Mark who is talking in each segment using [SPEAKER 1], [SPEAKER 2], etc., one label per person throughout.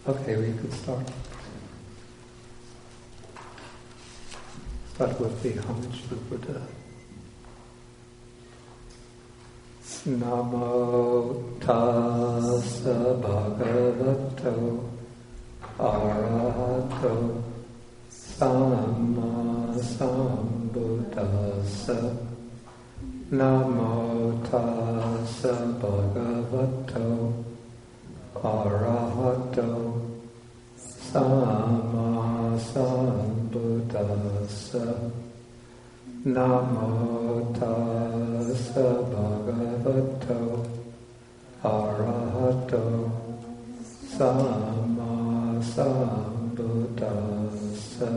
[SPEAKER 1] Okay, we could start. Start with the homage to Buddha. Namo tassa bhagavato arahato samma sambuddhassa. Namo tassa bhagavato arahato samma sambuddhassa. Namo tassa bhagavato arahato samma sambuddhassa.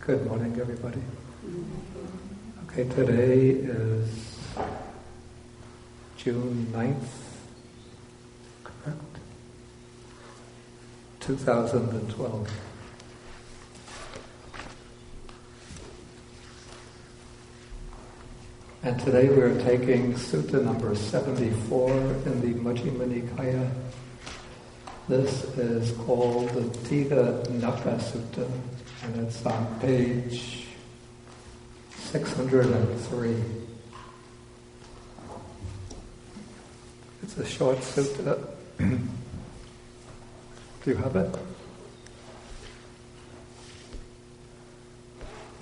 [SPEAKER 1] Good morning, everybody. Okay, today is June 9th, correct? 2012. And today we're taking Sutta number 74 in the Majjhima Nikaya. This is called the Dighanaka Sutta, and it's on page 603. It's a short sutta. Do you have it?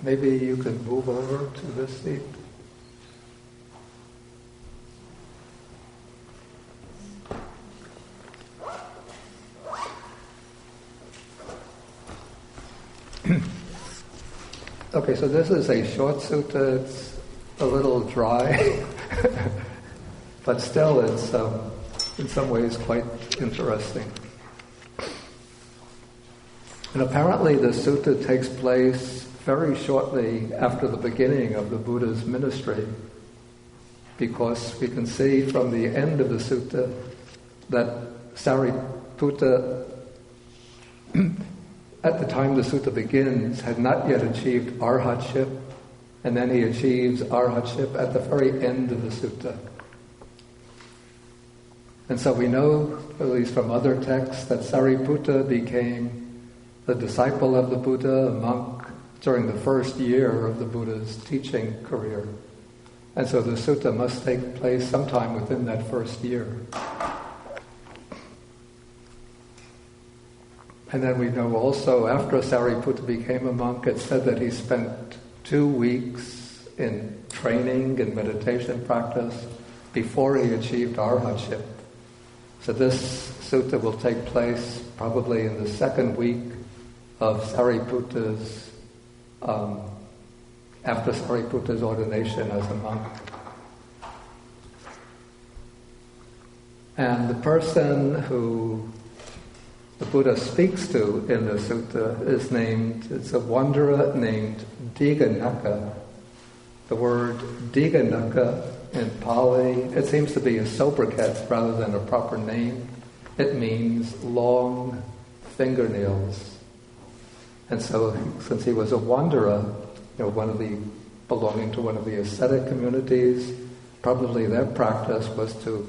[SPEAKER 1] Maybe you can move over to this seat. Okay, so this is a short sutta. It's a little dry, but still it's in some ways quite interesting. And apparently the sutta takes place very shortly after the beginning of the Buddha's ministry, because we can see from the end of the sutta that Sariputta, at the time the sutta begins, had not yet achieved arhatship, and then he achieves arhatship at the very end of the sutta. And so we know, at least from other texts, that Sariputta became the disciple of the Buddha, a monk, during the first year of the Buddha's teaching career. And so the sutta must take place sometime within that first year. And then we know also, after Sariputta became a monk, it's said that he spent 2 weeks in training and meditation practice before he achieved arhatship. So this sutta will take place probably in the second week of Sariputta's, after Sariputta's ordination as a monk. And the person who the Buddha speaks to in the sutta it's a wanderer named Dighanaka. The word Dighanaka in Pali, it seems to be a sobriquet rather than a proper name. It means long fingernails. And so, since he was a wanderer, belonging to one of the ascetic communities, probably their practice was to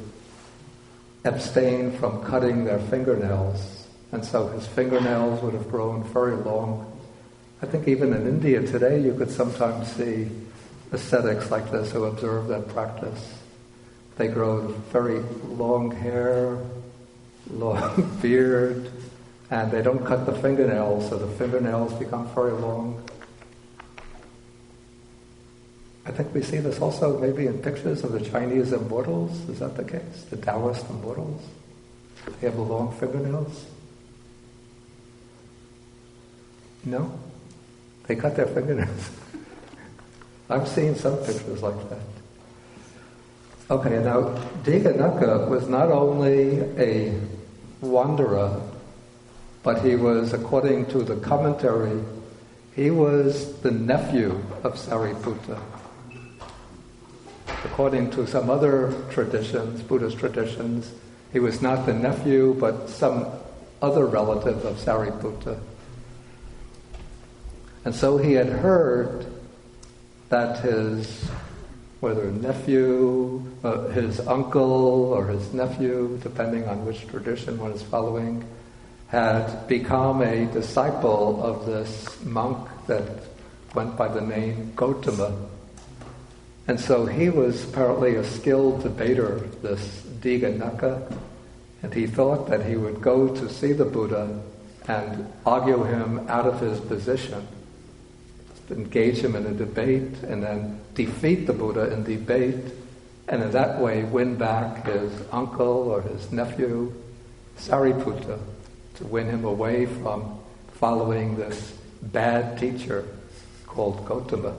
[SPEAKER 1] abstain from cutting their fingernails. And so his fingernails would have grown very long. I think even in India today you could sometimes see ascetics like this who observe that practice. They grow very long hair, long beard, and they don't cut the fingernails, so the fingernails become very long. I think we see this also maybe in pictures of the Chinese immortals. Is that the case? The Taoist immortals? They have long fingernails? No? They cut their fingernails. I've seen some pictures like that. Okay, now Dighanaka was not only a wanderer, but he was, according to the commentary, he was the nephew of Sariputta. According to some other traditions, Buddhist traditions, he was not the nephew, but some other relative of Sariputta. And so he had heard that his whether nephew, his uncle or his nephew, depending on which tradition one is following, had become a disciple of this monk that went by the name Gautama. And so he was apparently a skilled debater, this Dighanaka, and he thought that he would go to see the Buddha and argue him out of his position, engage him in a debate, and then defeat the Buddha in debate, and in that way win back his uncle or his nephew, Sariputta, to win him away from following this bad teacher called Gautama.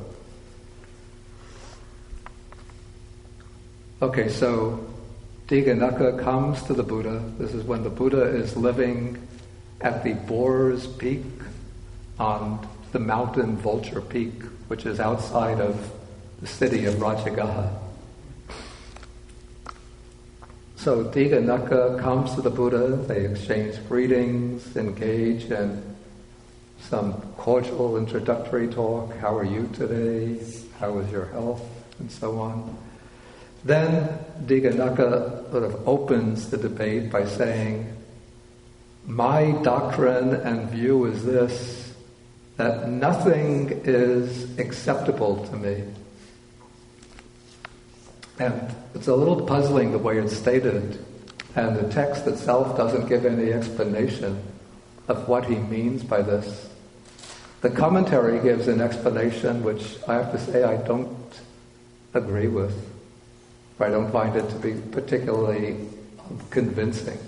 [SPEAKER 1] Okay, so Dighanaka comes to the Buddha. This is when the Buddha is living at the Boar's Peak on the mountain Vulture Peak, which is outside of the city of Rajagaha. So Dighanaka comes to the Buddha, they exchange greetings, engage in some cordial introductory talk. How are you today? How is your health? And so on. Then Dighanaka sort of opens the debate by saying, my doctrine and view is this, that nothing is acceptable to me. And it's a little puzzling the way it's stated, and the text itself doesn't give any explanation of what he means by this. The commentary gives an explanation which I have to say I don't agree with. I don't find it to be particularly convincing.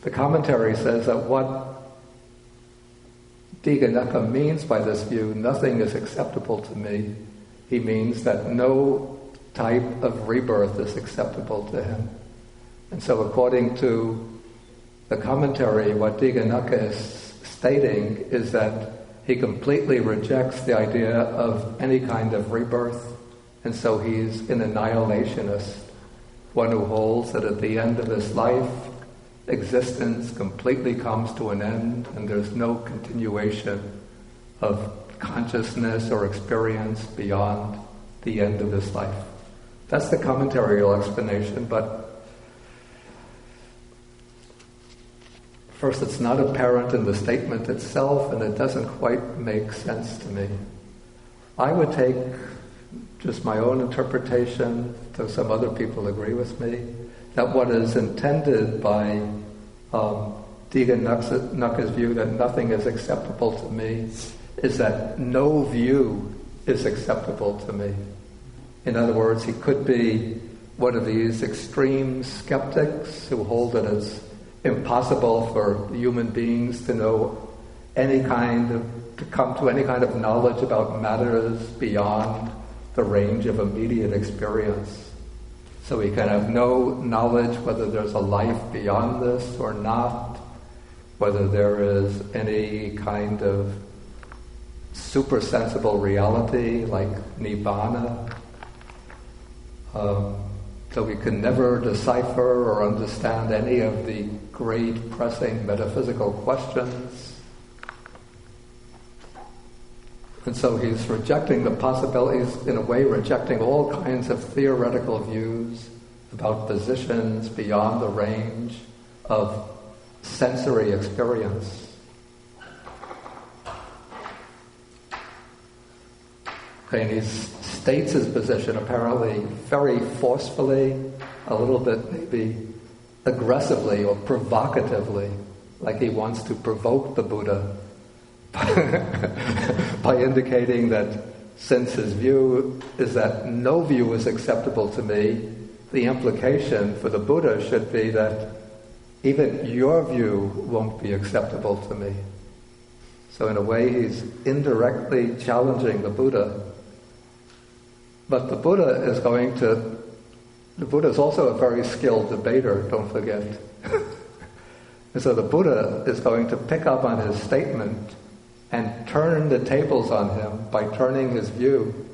[SPEAKER 1] The commentary says that what Dighanaka means by this view, nothing is acceptable to me, he means that no type of rebirth is acceptable to him. And so according to the commentary, what Dighanaka is stating is that he completely rejects the idea of any kind of rebirth, and so he's an annihilationist, one who holds that at the end of his life, existence completely comes to an end and there's no continuation of consciousness or experience beyond the end of his life. That's the commentarial explanation, but first, it's not apparent in the statement itself, and it doesn't quite make sense to me. I would take just my own interpretation, though some other people agree with me, that what is intended by Dighanaka's view that nothing is acceptable to me is that no view is acceptable to me. In other words, he could be one of these extreme skeptics who hold that it's impossible for human beings to know to come to any kind of knowledge about matters beyond the range of immediate experience. So we can have no knowledge whether there's a life beyond this or not, whether there is any kind of supersensible reality like Nibbana. So we can never decipher or understand any of the great pressing metaphysical questions. And so he's rejecting the possibilities, in a way rejecting all kinds of theoretical views about positions beyond the range of sensory experience. Okay, and he states his position apparently very forcefully, a little bit maybe aggressively or provocatively, like he wants to provoke the Buddha by indicating that since his view is that no view is acceptable to me, the implication for the Buddha should be that even your view won't be acceptable to me. So in a way he's indirectly challenging the Buddha. But the Buddha is also a very skilled debater, don't forget. And so the Buddha is going to pick up on his statement and turn the tables on him by turning his view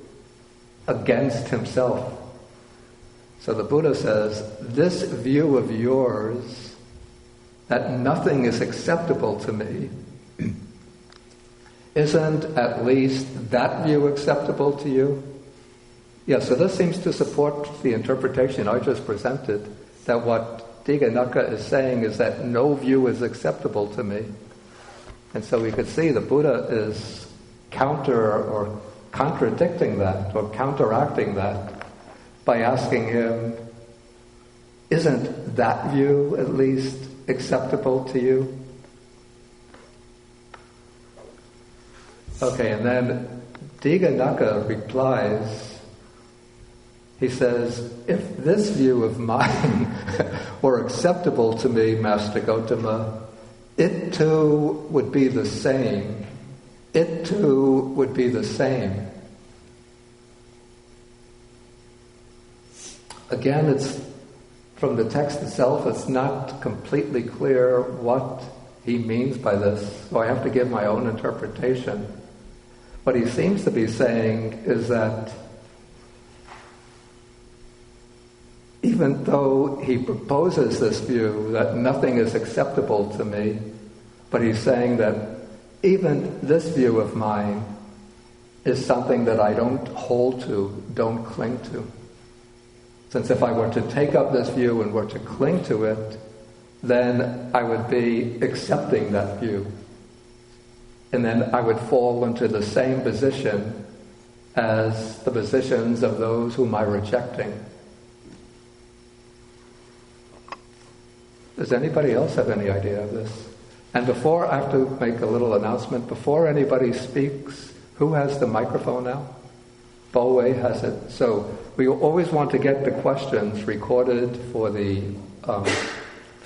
[SPEAKER 1] against himself. So the Buddha says, this view of yours, that nothing is acceptable to me, isn't at least that view acceptable to you? Yeah, so this seems to support the interpretation I just presented, that what Dighanaka is saying is that no view is acceptable to me. And so we could see the Buddha is contradicting that, or counteracting that, by asking him, isn't that view at least acceptable to you? Okay, and then Dighanaka replies, he says, if this view of mine were acceptable to me, Master Gautama, it too would be the same. It too would be the same. Again, it's from the text itself, it's not completely clear what he means by this, so I have to give my own interpretation. What he seems to be saying is that even though he proposes this view that nothing is acceptable to me, but he's saying that even this view of mine is something that I don't hold to, don't cling to. Since if I were to take up this view and were to cling to it, then I would be accepting that view. And then I would fall into the same position as the positions of those whom I'm rejecting. Does anybody else have any idea of this? And before, I have to make a little announcement. Before anybody speaks, who has the microphone now? Bowe has it. So we always want to get the questions recorded for the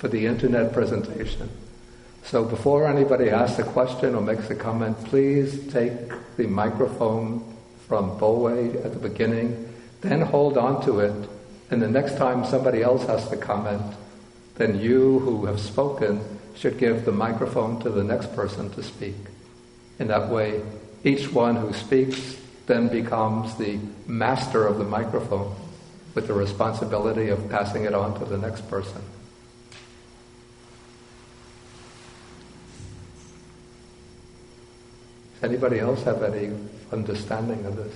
[SPEAKER 1] internet presentation. So before anybody asks a question or makes a comment, please take the microphone from Bowe at the beginning, then hold on to it, and the next time somebody else has to comment, then you who have spoken should give the microphone to the next person to speak. In that way, each one who speaks then becomes the master of the microphone with the responsibility of passing it on to the next person. Does anybody else have any understanding of this?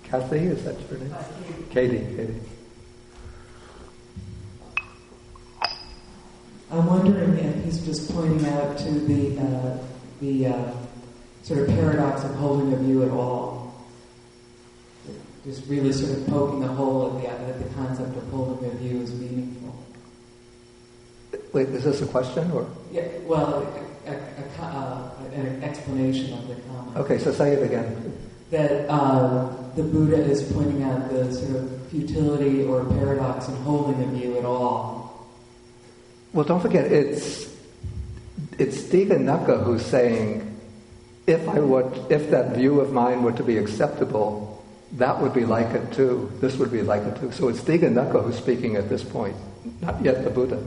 [SPEAKER 1] Kathy, is that your name? Katie.
[SPEAKER 2] I'm wondering if he's just pointing out to the sort of paradox of holding a view at all. Just really sort of poking a hole at the concept of holding a view is meaningful.
[SPEAKER 1] Wait, is this a question or?
[SPEAKER 2] Yeah, well, an explanation of the comment.
[SPEAKER 1] Okay, so say it again.
[SPEAKER 2] That the Buddha is pointing out the sort of futility or paradox in holding a view at all.
[SPEAKER 1] Well, don't forget, it's Dighanaka who's saying, if that view of mine were to be acceptable, that would be like it too. This would be like it too. So it's Dighanaka who's speaking at this point, not yet the Buddha.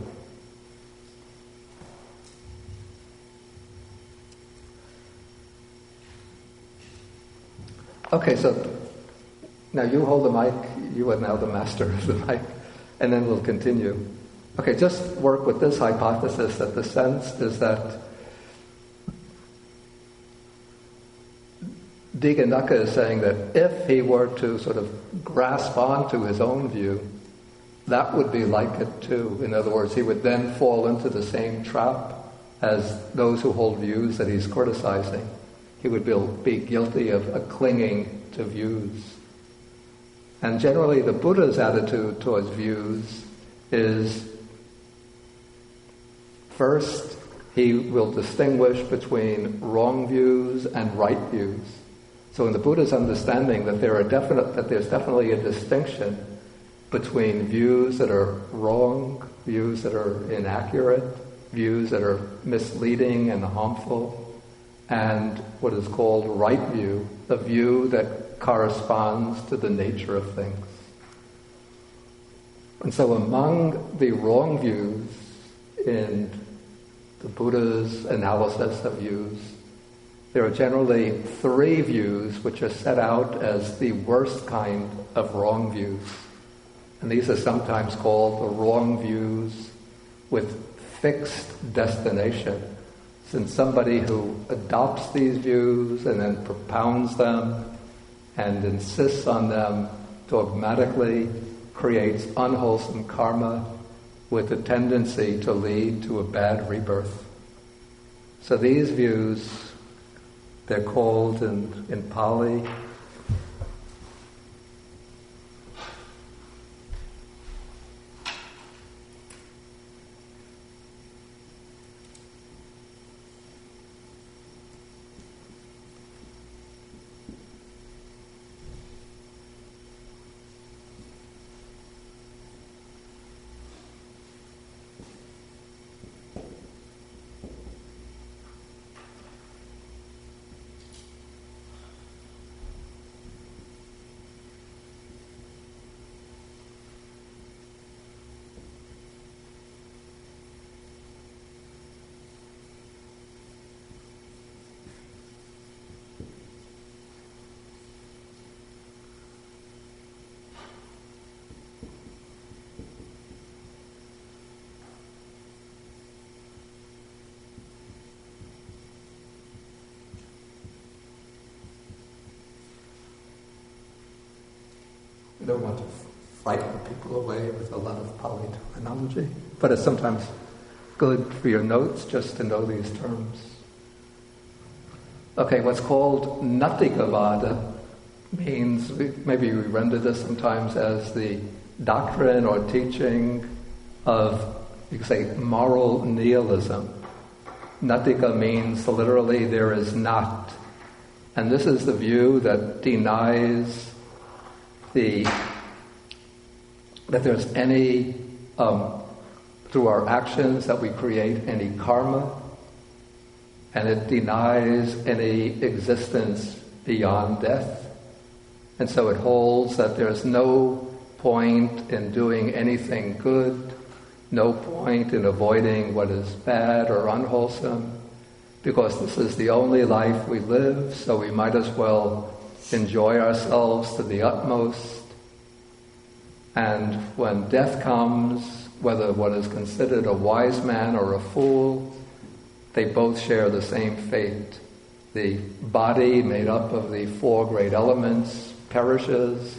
[SPEAKER 1] Okay, so now you hold the mic. You are now the master of the mic, and then we'll continue. Okay, just work with this hypothesis that the sense is that Dighanaka is saying that if he were to sort of grasp onto his own view, that would be like it too. In other words, he would then fall into the same trap as those who hold views that he's criticizing. He would be guilty of clinging to views. And generally the Buddha's attitude towards views is, first, he will distinguish between wrong views and right views. So in the Buddha's understanding that there's definitely a distinction between views that are wrong, views that are inaccurate, views that are misleading and harmful, and what is called right view, a view that corresponds to the nature of things. And so among the wrong views in the Buddha's analysis of views, there are generally 3 views which are set out as the worst kind of wrong views. And these are sometimes called the wrong views with fixed destination. Since somebody who adopts these views and then propounds them and insists on them dogmatically creates unwholesome karma with a tendency to lead to a bad rebirth. So these views, they're called in Pali You don't want to frighten people away with a lot of Pali terminology, but it's sometimes good for your notes just to know these terms. Okay, what's called Nattikavada means, maybe we render this sometimes as the doctrine or teaching of, you could say, moral nihilism. Nattika means literally there is not. And this is the view that denies that there's any, through our actions, that we create any karma, and it denies any existence beyond death. And so it holds that there's no point in doing anything good, no point in avoiding what is bad or unwholesome, because this is the only life we live, so we might as well enjoy ourselves to the utmost. And when death comes, whether one is considered a wise man or a fool, they both share the same fate. The body, made up of the four great elements, perishes,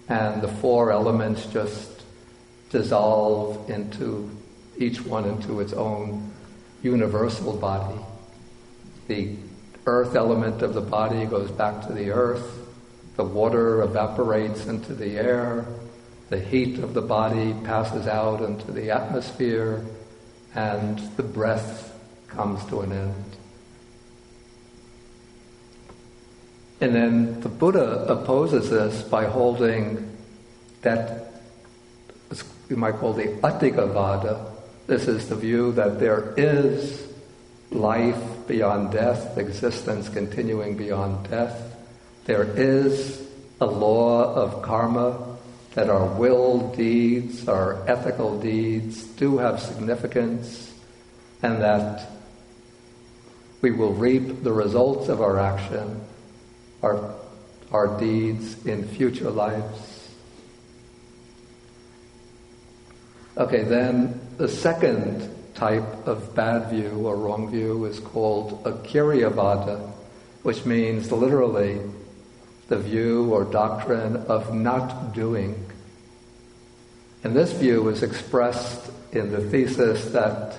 [SPEAKER 1] and the four elements just dissolve into each one into its own universal body. The earth element of the body goes back to the earth. The water evaporates into the air. The heat of the body passes out into the atmosphere, and the breath comes to an end. And then the Buddha opposes this by holding that you might call the Attikavada. This is the view that there is life beyond death, existence continuing beyond death. There is a law of karma, that our will deeds, our ethical deeds do have significance, and that we will reap the results of our action, our deeds in future lives. Okay, then the second type of bad view or wrong view is called Akiryavada, which means literally the view or doctrine of not doing. And this view is expressed in the thesis that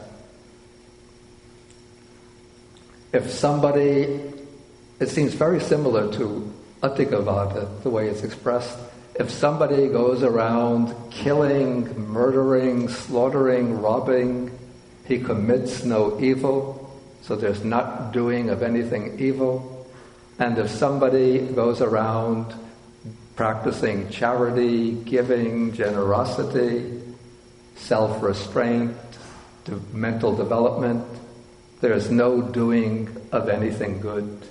[SPEAKER 1] if somebody, it seems very similar to Attikavada, the way it's expressed. If somebody goes around killing, murdering, slaughtering, robbing, he commits no evil, so there's not doing of anything evil. And if somebody goes around practicing charity, giving, generosity, self-restraint, mental development, there's no doing of anything good.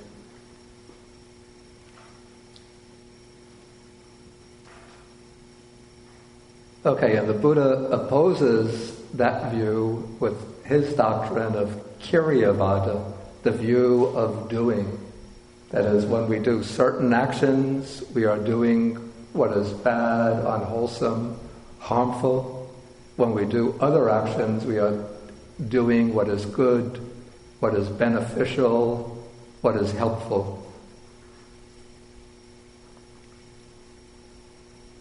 [SPEAKER 1] Okay, and the Buddha opposes that view with his doctrine of Kiryavada, the view of doing. That is, when we do certain actions, we are doing what is bad, unwholesome, harmful. When we do other actions, we are doing what is good, what is beneficial, what is helpful.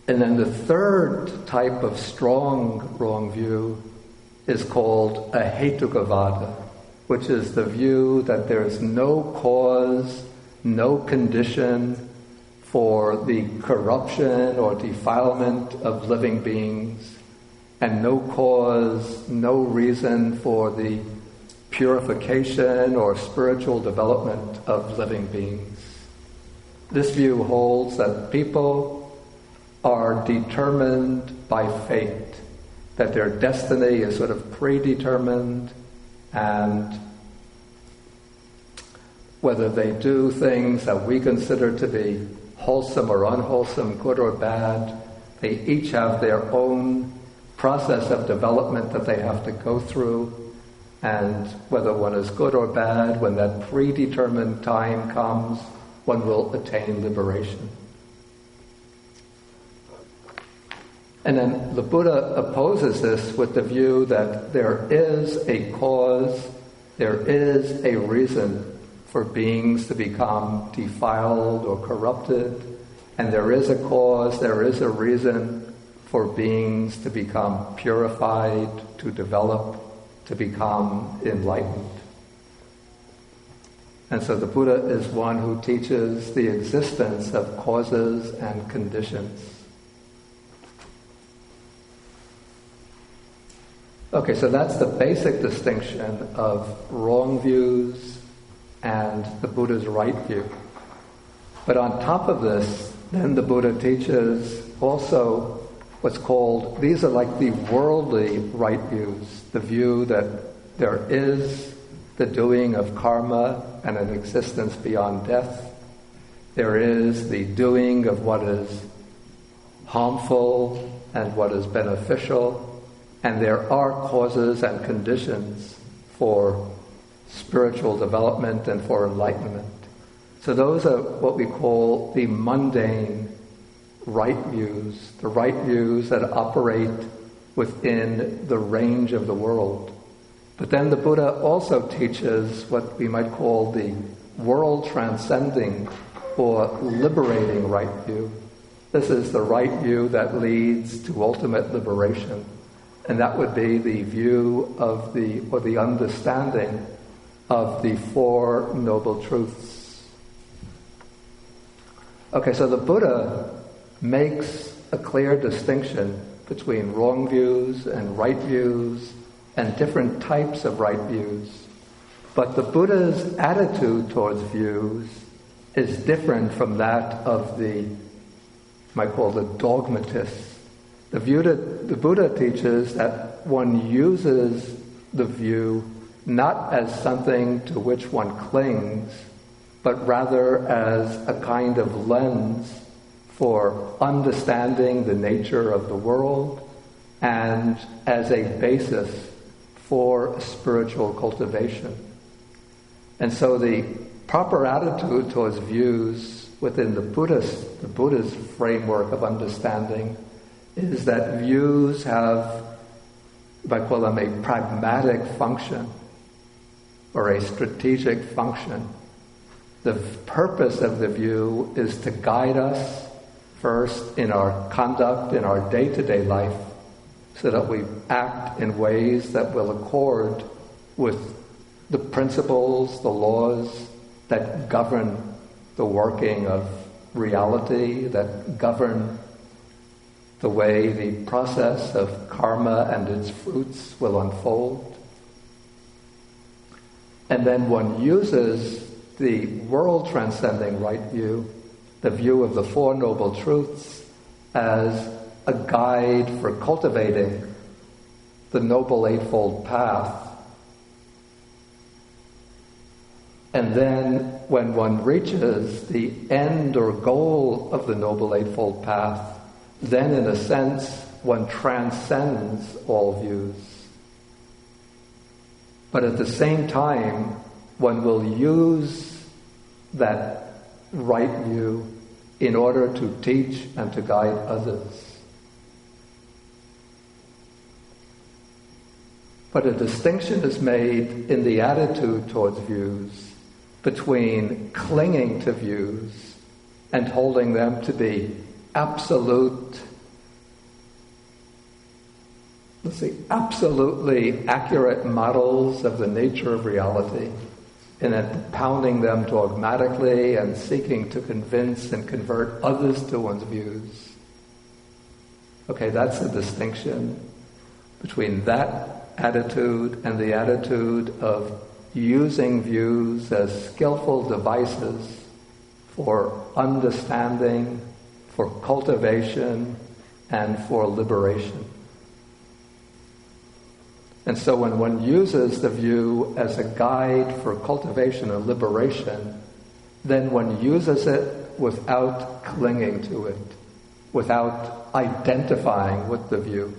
[SPEAKER 1] And then the third type of strong wrong view is called a hetukavada, which is the view that there is no cause, no condition for the corruption or defilement of living beings, and no cause, no reason for the purification or spiritual development of living beings. This view holds that people are determined by fate, that their destiny is sort of predetermined, and whether they do things that we consider to be wholesome or unwholesome, good or bad, they each have their own process of development that they have to go through, and whether one is good or bad, when that predetermined time comes, one will attain liberation. And then the Buddha opposes this with the view that there is a cause, there is a reason for beings to become defiled or corrupted, and there is a cause, there is a reason for beings to become purified, to develop, to become enlightened. And so the Buddha is one who teaches the existence of causes and conditions. Okay, so that's the basic distinction of wrong views and the Buddha's right view. But on top of this, then the Buddha teaches also what's called, these are like the worldly right views, the view that there is the doing of karma and an existence beyond death. There is the doing of what is harmful and what is beneficial. And there are causes and conditions for spiritual development and for enlightenment. So those are what we call the mundane right views, the right views that operate within the range of the world. But then the Buddha also teaches what we might call the world transcending or liberating right view. This is the right view that leads to ultimate liberation. And that would be the view of the understanding of the Four Noble Truths. Okay, so the Buddha makes a clear distinction between wrong views and right views and different types of right views. But the Buddha's attitude towards views is different from that of the, might call the dogmatists. The Buddha teaches that one uses the view not as something to which one clings, but rather as a kind of lens for understanding the nature of the world and as a basis for spiritual cultivation. And so the proper attitude towards views within the Buddha's framework of understanding is that views have, if I call them, a pragmatic function or a strategic function. The purpose of the view is to guide us first in our conduct, in our day-to-day life, so that we act in ways that will accord with the principles, the laws that govern the working of reality, that govern the way the process of karma and its fruits will unfold. And then one uses the world-transcending right view, the view of the Four Noble Truths, as a guide for cultivating the Noble Eightfold Path. And then when one reaches the end or goal of the Noble Eightfold Path, then in a sense one transcends all views. But at the same time, one will use that right view in order to teach and to guide others. But a distinction is made in the attitude towards views between clinging to views and holding them to be absolute, absolutely accurate models of the nature of reality, and then pounding them dogmatically and seeking to convince and convert others to one's views. Okay, that's the distinction between that attitude and the attitude of using views as skillful devices for understanding, for cultivation, and for liberation. And so when one uses the view as a guide for cultivation and liberation, then one uses it without clinging to it, without identifying with the view.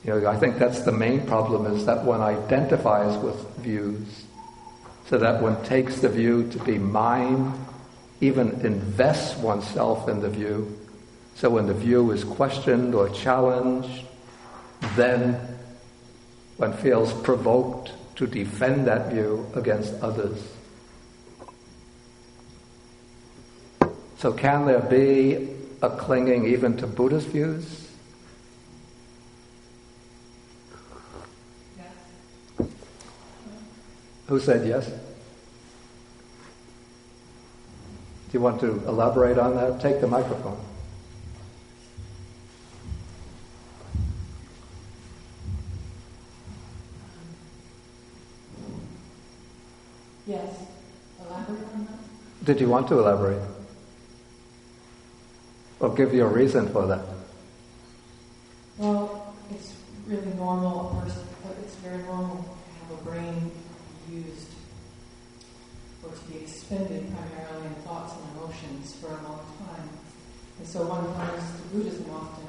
[SPEAKER 1] I think that's the main problem, is that one identifies with views, so that one takes the view to be mine, even invests oneself in the view. So when the view is questioned or challenged, then one feels provoked to defend that view against others. So can there be a clinging even to Buddhist views?
[SPEAKER 2] Yes.
[SPEAKER 1] Who said yes? Do you want to elaborate on that? Take the microphone.
[SPEAKER 2] Yes. Elaborate on that?
[SPEAKER 1] Did you want to elaborate? Or give you a reason for that?
[SPEAKER 2] Well, it's really normal. It's very normal to have a brain used or to be expended primarily in thoughts and emotions for a long time. And so one comes to Buddhism often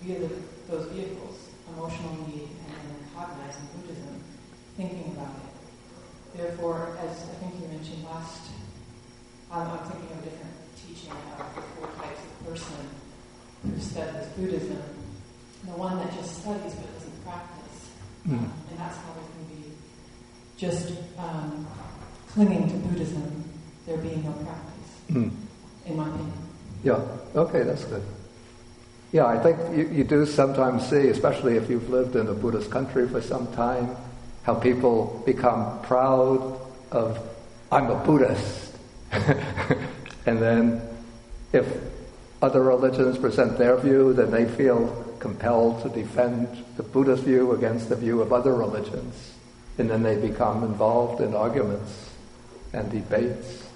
[SPEAKER 2] via those vehicles, emotional need and then cognizing Buddhism, thinking about it. Therefore, as I think you mentioned last, I'm thinking of a different teaching about the four types of person who studies Buddhism. The one that just studies but doesn't practice. And that's how there can be just clinging to Buddhism, there being no practice, in my opinion.
[SPEAKER 1] Yeah, okay, that's good. Yeah, I think you do sometimes see, especially if you've lived in a Buddhist country for some time, how people become proud of, I'm a Buddhist. And then if other religions present their view, then they feel compelled to defend the Buddhist view against the view of other religions. And then they become involved in arguments and debates.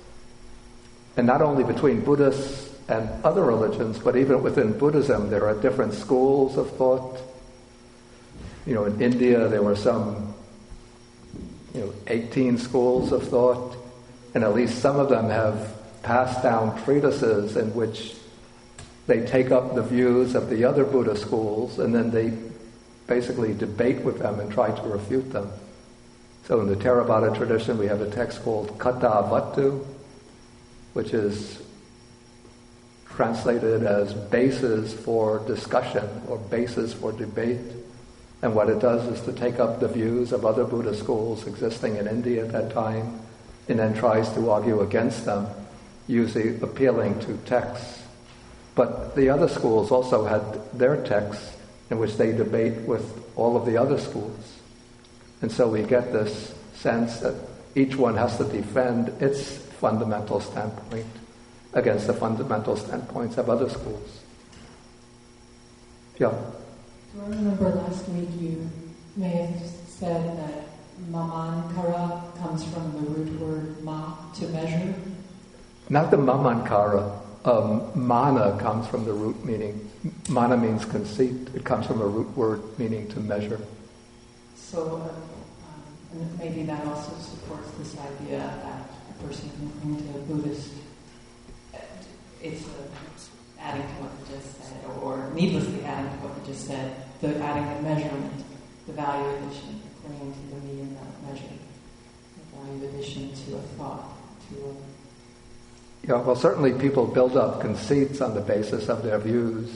[SPEAKER 1] And not only between Buddhists and other religions, but even within Buddhism, there are different schools of thought. In India, there were some 18 schools of thought, and at least some of them have passed down treatises in which they take up the views of the other Buddhist schools, and then they basically debate with them and try to refute them. So in the Theravada tradition, we have a text called Kata Vattu, which is translated as basis for discussion or basis for debate. And what it does is to take up the views of other Buddhist schools existing in India at that time, and then tries to argue against them, usually appealing to texts. But the other schools also had their texts in which they debate with all of the other schools. And so we get this sense that each one has to defend its fundamental standpoint against the fundamental standpoints of other schools. Yeah.
[SPEAKER 2] Do I remember last week you may have said that mamankara comes from the root word ma, to measure?
[SPEAKER 1] Not the mamankara. Mana comes from the root meaning. Mana means conceit. It comes from a root word meaning to measure.
[SPEAKER 2] So and maybe that also supports this idea that a person can cling to a Buddhist. It's adding to what you just said, or needlessly adding to what you just said, adding the measurement, the value addition, clinging to the me in that measure, the value addition to a thought,
[SPEAKER 1] Yeah, well, certainly people build up conceits on the basis of their views.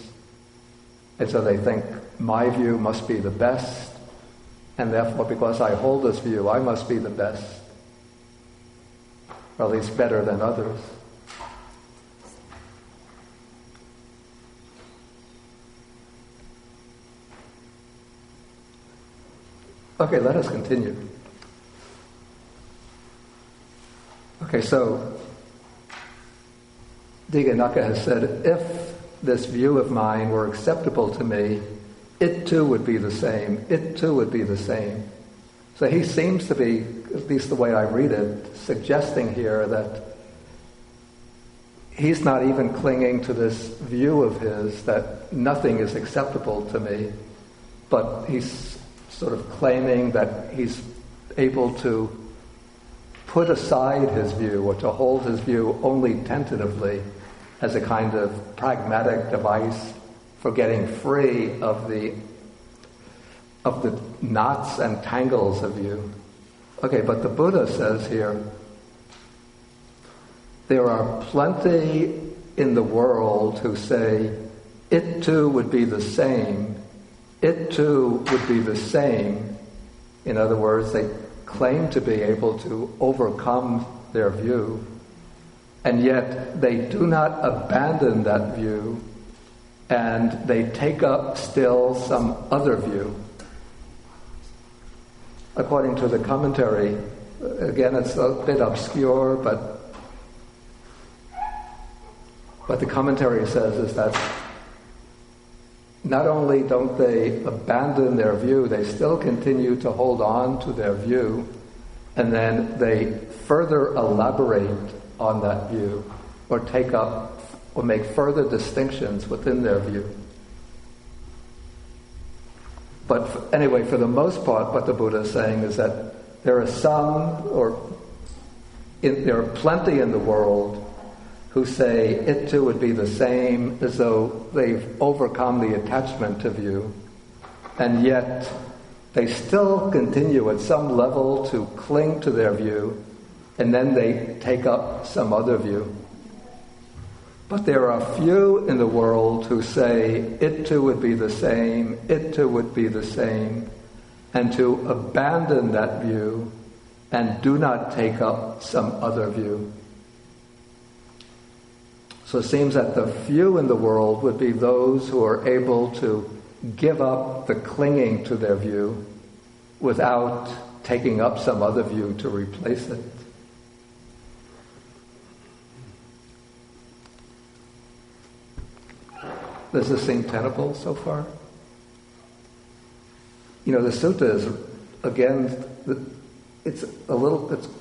[SPEAKER 1] And so they think, my view must be the best, and therefore because I hold this view, I must be the best, or at least better than others. Okay, let us continue. Okay, so Dighanaka has said, if this view of mine were acceptable to me, it too would be the same. It too would be the same. So he seems to be, at least the way I read it, suggesting here that he's not even clinging to this view of his that nothing is acceptable to me, but he's sort of claiming that he's able to put aside his view or to hold his view only tentatively as a kind of pragmatic device for getting free of the knots and tangles of view. Okay, but the Buddha says here, there are plenty in the world who say, it too would be the same. It too would be the same. In other words, they claim to be able to overcome their view, and yet they do not abandon that view, and they take up still some other view. According to the commentary, again, it's a bit obscure, but what the commentary says is that not only don't they abandon their view, they still continue to hold on to their view, and then they further elaborate on that view, or take up, or make further distinctions within their view. But anyway, for the most part, what the Buddha is saying is that there are there are plenty in the world who say it too would be the same, as though they've overcome the attachment to view, and yet they still continue at some level to cling to their view, and then they take up some other view. But there are few in the world who say it too would be the same, it too would be the same, and to abandon that view and do not take up some other view. So it seems that the few in the world would be those who are able to give up the clinging to their view without taking up some other view to replace it. Does this seem tenable so far? You know, the sutta is, again, it's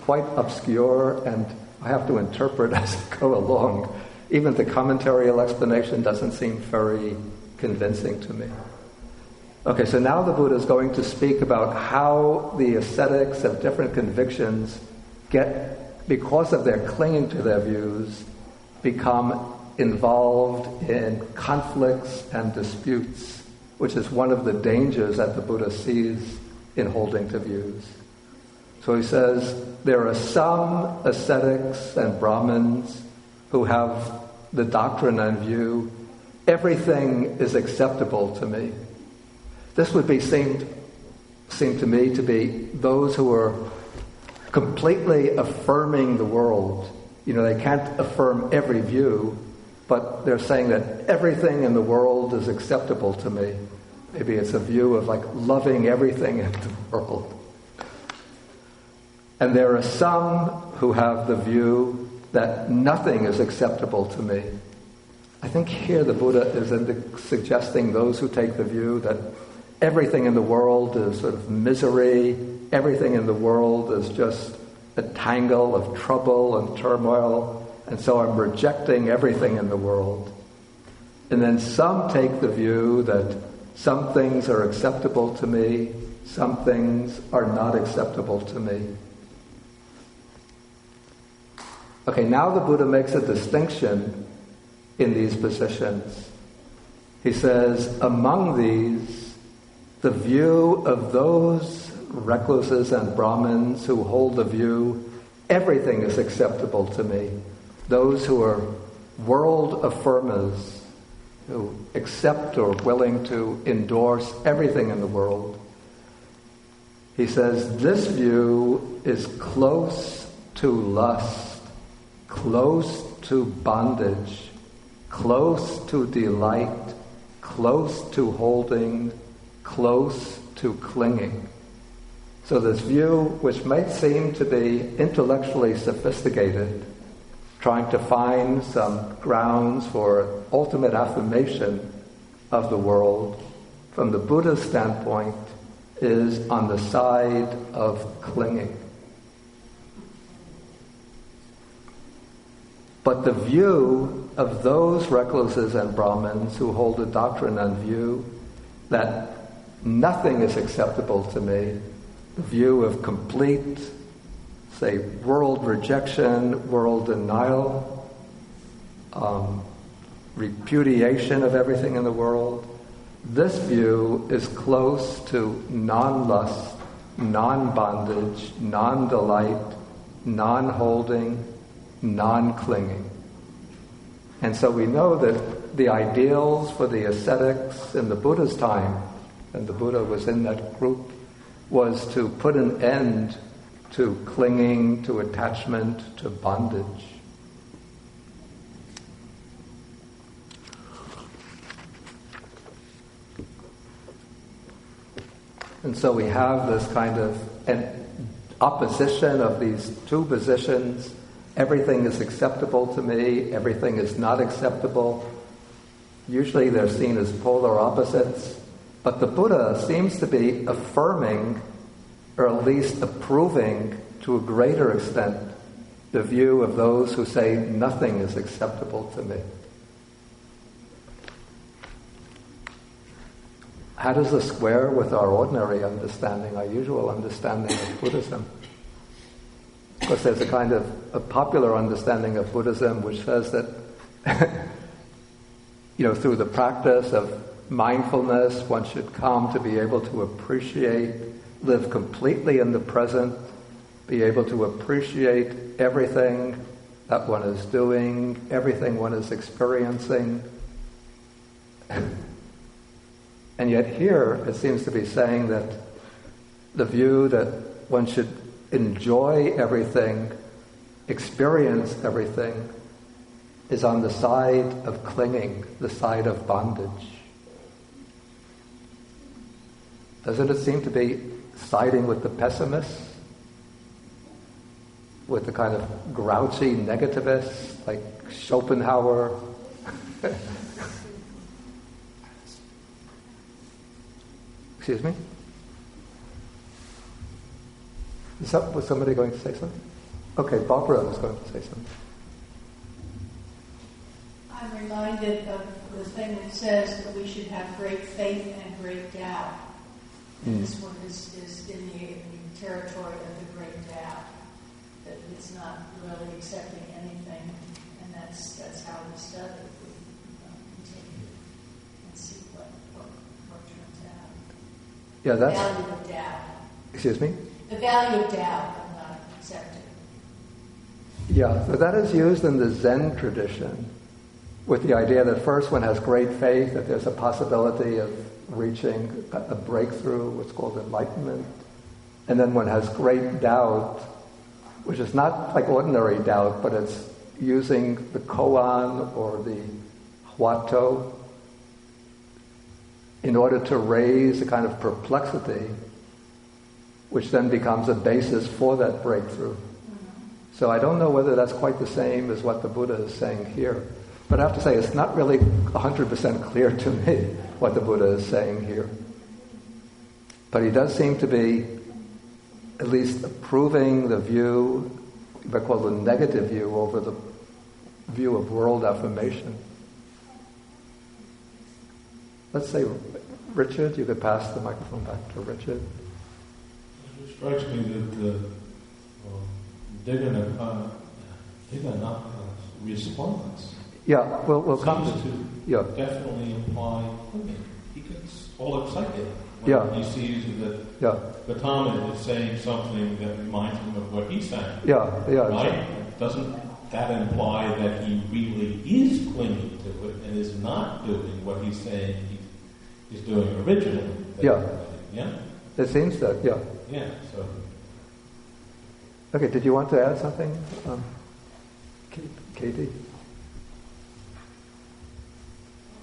[SPEAKER 1] quite obscure, and I have to interpret as I go along. Even the commentarial explanation doesn't seem very convincing to me. Okay, so now the Buddha is going to speak about how the ascetics of different convictions because of their clinging to their views, become involved in conflicts and disputes, which is one of the dangers that the Buddha sees in holding to views. So he says, there are some ascetics and Brahmins who have the doctrine and view, everything is acceptable to me. This would seem to me to be those who are completely affirming the world. You know, they can't affirm every view, but they're saying that everything in the world is acceptable to me. Maybe it's a view of like loving everything in the world. And there are some who have the view that nothing is acceptable to me. I think here the Buddha is suggesting those who take the view that everything in the world is sort of misery, everything in the world is just a tangle of trouble and turmoil, and so I'm rejecting everything in the world. And then some take the view that some things are acceptable to me, some things are not acceptable to me. Okay, now the Buddha makes a distinction in these positions. He says, among these, the view of those recluses and Brahmins who hold the view, everything is acceptable to me. Those who are world affirmers, who accept or willing to endorse everything in the world. He says, this view is close to lust, close to bondage, close to delight, close to holding, close to clinging. So this view, which might seem to be intellectually sophisticated, trying to find some grounds for ultimate affirmation of the world, from the Buddha's standpoint, is on the side of clinging. But the view of those recluses and Brahmins who hold a doctrine and view that nothing is acceptable to me, the view of complete, say, world rejection, world denial, repudiation of everything in the world, this view is close to non-lust, non-bondage, non-delight, non-holding, non-clinging. And so we know that the ideals for the ascetics in the Buddha's time, and the Buddha was in that group, was to put an end to clinging, to attachment, to bondage. And so we have this kind of an opposition of these two positions. Everything is acceptable to me, everything is not acceptable. Usually they're seen as polar opposites. But the Buddha seems to be affirming, or at least approving to a greater extent, the view of those who say nothing is acceptable to me. How does this square with our ordinary understanding, our usual understanding of Buddhism? Of course, there's a kind of a popular understanding of Buddhism which says that, through the practice of mindfulness, one should come to be able to appreciate, live completely in the present, be able to appreciate everything that one is doing, everything one is experiencing. And yet here it seems to be saying that the view that one should enjoy everything, experience everything, is on the side of clinging, the side of bondage. Doesn't it seem to be siding with the pessimists, with the kind of grouchy negativists like Schopenhauer? Excuse me? Was somebody going to say something? Okay, Barbara was going to say something.
[SPEAKER 3] I'm reminded of the thing that says that we should have great faith and great doubt. And this one is in the territory of the great doubt, that it's not really accepting anything, and that's how we study. We continue and see what turns out.
[SPEAKER 1] Yeah,
[SPEAKER 3] the value of doubt.
[SPEAKER 1] Excuse me?
[SPEAKER 3] The value of doubt of not accepting.
[SPEAKER 1] Yeah, so that is used in the Zen tradition with the idea that first one has great faith, that there's a possibility of reaching a breakthrough, what's called enlightenment, and then one has great doubt, which is not like ordinary doubt, but it's using the koan or the huato in order to raise a kind of perplexity, which then becomes a basis for that breakthrough. So I don't know whether that's quite the same as what the Buddha is saying here. But I have to say, it's not really 100% clear to me what the Buddha is saying here. But he does seem to be at least approving the view, if I call it the negative view, over the view of world affirmation. Let's say, Richard, you could pass the microphone back to Richard.
[SPEAKER 4] It strikes me that the Dighanaka's response
[SPEAKER 1] we'll come
[SPEAKER 4] to definitely imply clinging. He gets all excited when he sees that Gautama is saying something that reminds him of what he's saying. Right? Doesn't that imply that he really is clinging to it and is not doing what he's saying he's doing originally? Yeah?
[SPEAKER 1] It seems that, yeah.
[SPEAKER 4] Yeah, so.
[SPEAKER 1] Okay, did you want to add something, Katie?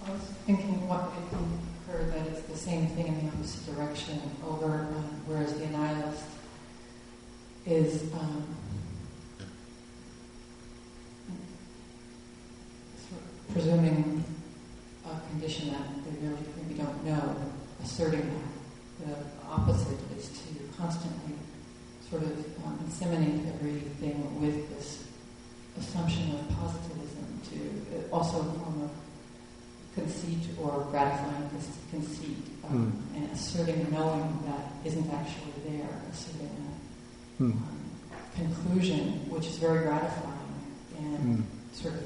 [SPEAKER 2] I was thinking what if you heard that it's the same thing in the opposite direction over, whereas the nihilist is presuming a condition that they really maybe don't know, asserting that. The opposite is to constantly sort of inseminate everything with this assumption of positivism, to also a form of conceit or gratifying conceit, and asserting knowing that isn't actually there, asserting a conclusion which is very gratifying and sort of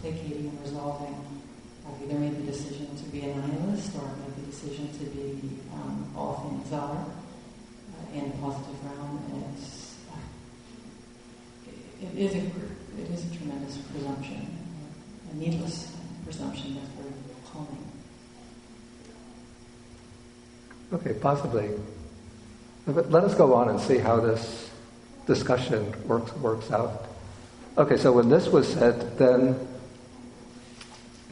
[SPEAKER 2] placating and resolving. I've either made the decision to be a nihilist or made the decision to be all things are in the positive realm, and it is a tremendous presumption, a needless presumption that's very calming.
[SPEAKER 1] Okay, possibly. But let us go on and see how this discussion works out. Okay, so when this was said, then,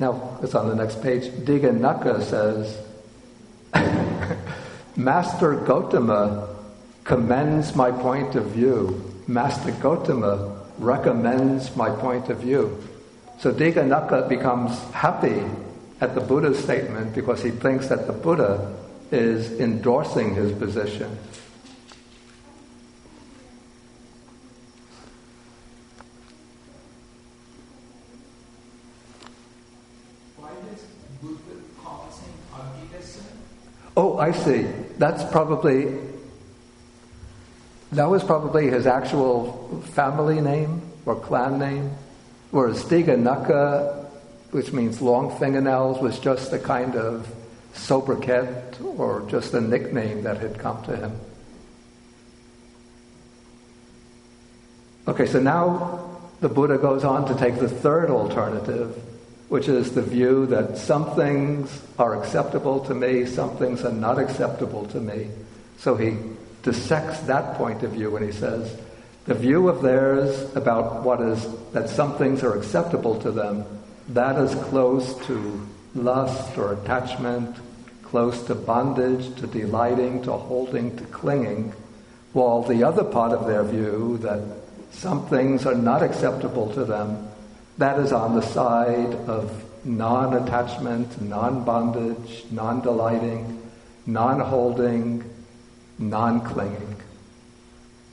[SPEAKER 1] now it's on the next page, Dighanaka says, Master Gautama commends my point of view. Master Gautama recommends my point of view. So Dighanaka becomes happy at the Buddha's statement because he thinks that the Buddha is endorsing his position.
[SPEAKER 5] Why does Buddha call him Abhidasa?
[SPEAKER 1] Oh, I see. That was probably his actual family name or clan name, whereas Dighanaka, which means long fingernails, was just a kind of sobriquet or just a nickname that had come to him. Okay, so now the Buddha goes on to take the third alternative, which is the view that some things are acceptable to me, some things are not acceptable to me. So he dissects that point of view and he says, the view of theirs about that some things are acceptable to them, that is close to lust or attachment, close to bondage, to delighting, to holding, to clinging, while the other part of their view, that some things are not acceptable to them, that is on the side of non-attachment, non-bondage, non-delighting, non-holding, non-clinging.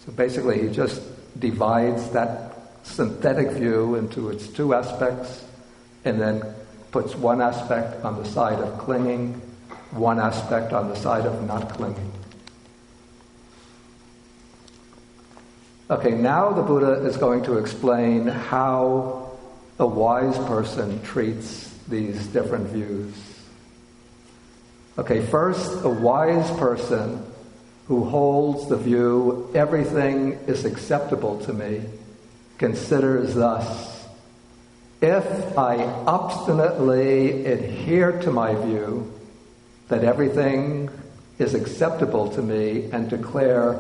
[SPEAKER 1] So basically he just divides that synthetic view into its two aspects and then puts one aspect on the side of clinging, one aspect on the side of not clinging. Okay, now the Buddha is going to explain how a wise person treats these different views. Okay, first, a wise person who holds the view everything is acceptable to me considers thus: if I obstinately adhere to my view that everything is acceptable to me and declare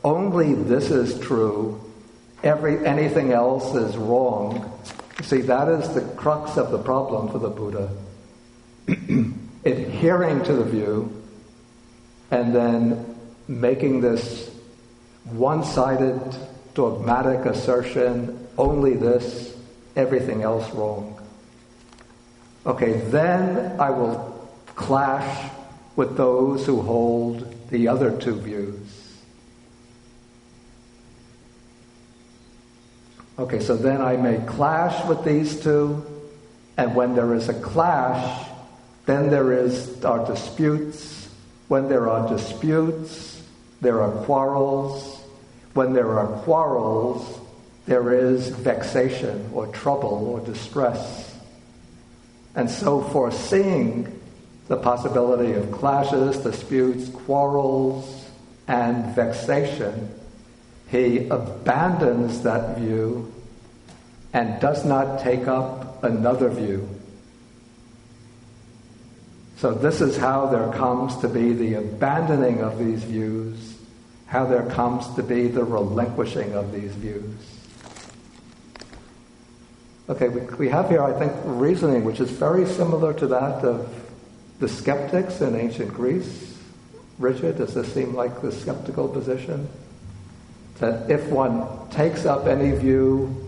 [SPEAKER 1] only this is true, anything else is wrong. See, that is the crux of the problem for the Buddha. Adhering to the view and then making this one-sided dogmatic assertion, only this, everything else wrong. Okay, then I will clash with those who hold the other two views. Okay, so then I may clash with these two, and when there is a clash, then there are disputes. When there are disputes, there are quarrels. When there are quarrels, there is vexation or trouble or distress. And so foreseeing the possibility of clashes, disputes, quarrels, and vexation, he abandons that view and does not take up another view. So this is how there comes to be the abandoning of these views, how there comes to be the relinquishing of these views. Okay, we have here, I think, reasoning which is very similar to that of the skeptics in ancient Greece. Richard, does this seem like the skeptical position? That if one takes up any view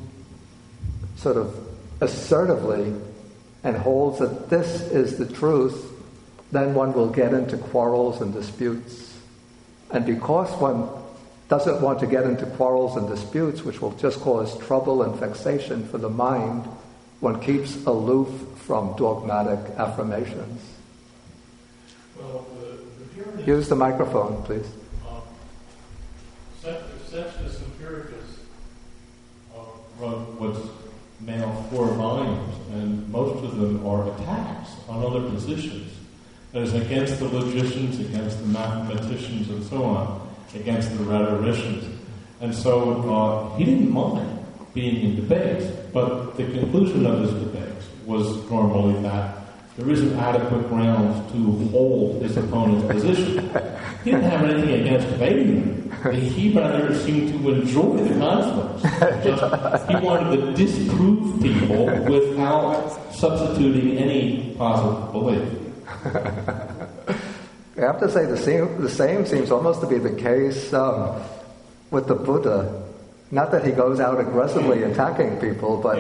[SPEAKER 1] sort of assertively and holds that this is the truth, then one will get into quarrels and disputes. And because one doesn't want to get into quarrels and disputes, which will just cause trouble and vexation for the mind, one keeps aloof from dogmatic affirmations.
[SPEAKER 4] Well, the
[SPEAKER 1] Use the microphone, please.
[SPEAKER 4] Sextus Empiricus wrote what's now 4 volumes, and most of them are attacks on other positions. That is against the logicians, against the mathematicians, and so on, against the rhetoricians. And so he didn't mind being in debates, but the conclusion of his debates was normally that there isn't adequate grounds to hold his opponent's position. He didn't have anything against debating them. He rather seemed to enjoy the conflicts. He wanted to disprove people without substituting any positive belief.
[SPEAKER 1] I have to say the same seems almost to be the case with the Buddha. Not that he goes out aggressively attacking people, but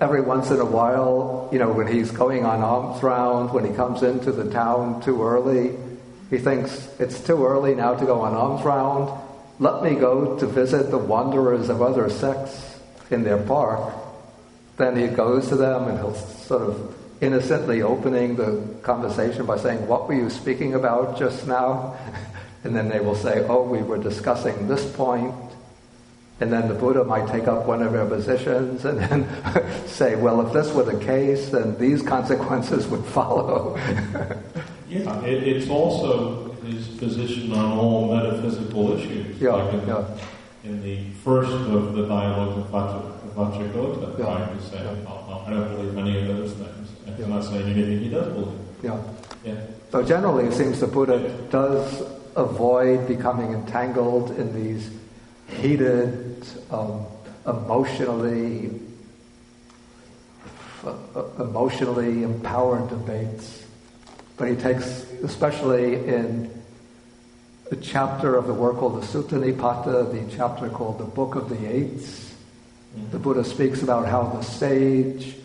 [SPEAKER 1] every once in a while, when he's going on alms round, when he comes into the town too early, he thinks it's too early now to go on alms round. Let me go to visit the wanderers of other sects in their park. Then he goes to them and he'll sort of innocently opening the conversation by saying, "What were you speaking about just now?" And then they will say, "Oh, we were discussing this point." And then the Buddha might take up one of their positions and then say, "Well, if this were the case, then these consequences would follow."
[SPEAKER 4] Yeah, it's also his position on all metaphysical issues. In the first of the dialogues of Vajragota, right? He's saying, I don't believe any of those things. And he's not saying anything he does believe.
[SPEAKER 1] So generally, it seems the Buddha does avoid becoming entangled in these heated, emotionally empowered debates. But he takes, especially in a chapter of the work called the Sutta Nipata, the chapter called the Book of the Eights, the Buddha speaks about how the sage,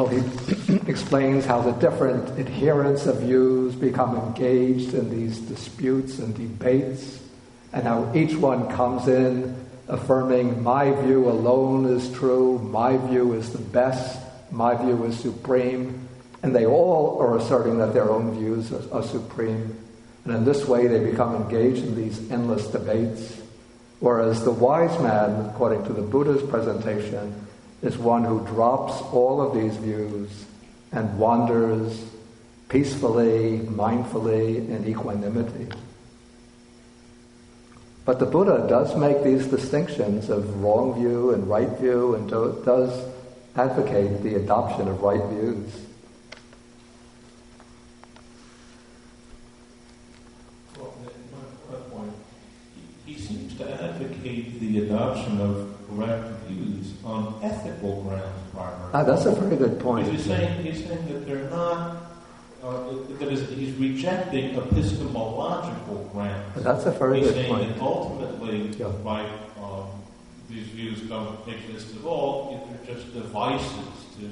[SPEAKER 1] he explains how the different adherents of views become engaged in these disputes and debates, and how each one comes in affirming, my view alone is true, my view is the best, my view is supreme, and they all are asserting that their own views are supreme. And in this way they become engaged in these endless debates. Whereas the wise man, according to the Buddha's presentation, is one who drops all of these views and wanders peacefully, mindfully, in equanimity. But the Buddha does make these distinctions of wrong view and right view, and does advocate the adoption of right views.
[SPEAKER 4] Well, my point, he seems to advocate the adoption of correct views on ethical grounds primarily.
[SPEAKER 1] That's a very good point.
[SPEAKER 4] He's saying that they're not. He's rejecting epistemological grounds.
[SPEAKER 1] That's a very good point.
[SPEAKER 4] He's saying that ultimately, these views don't exist at all. They're just devices to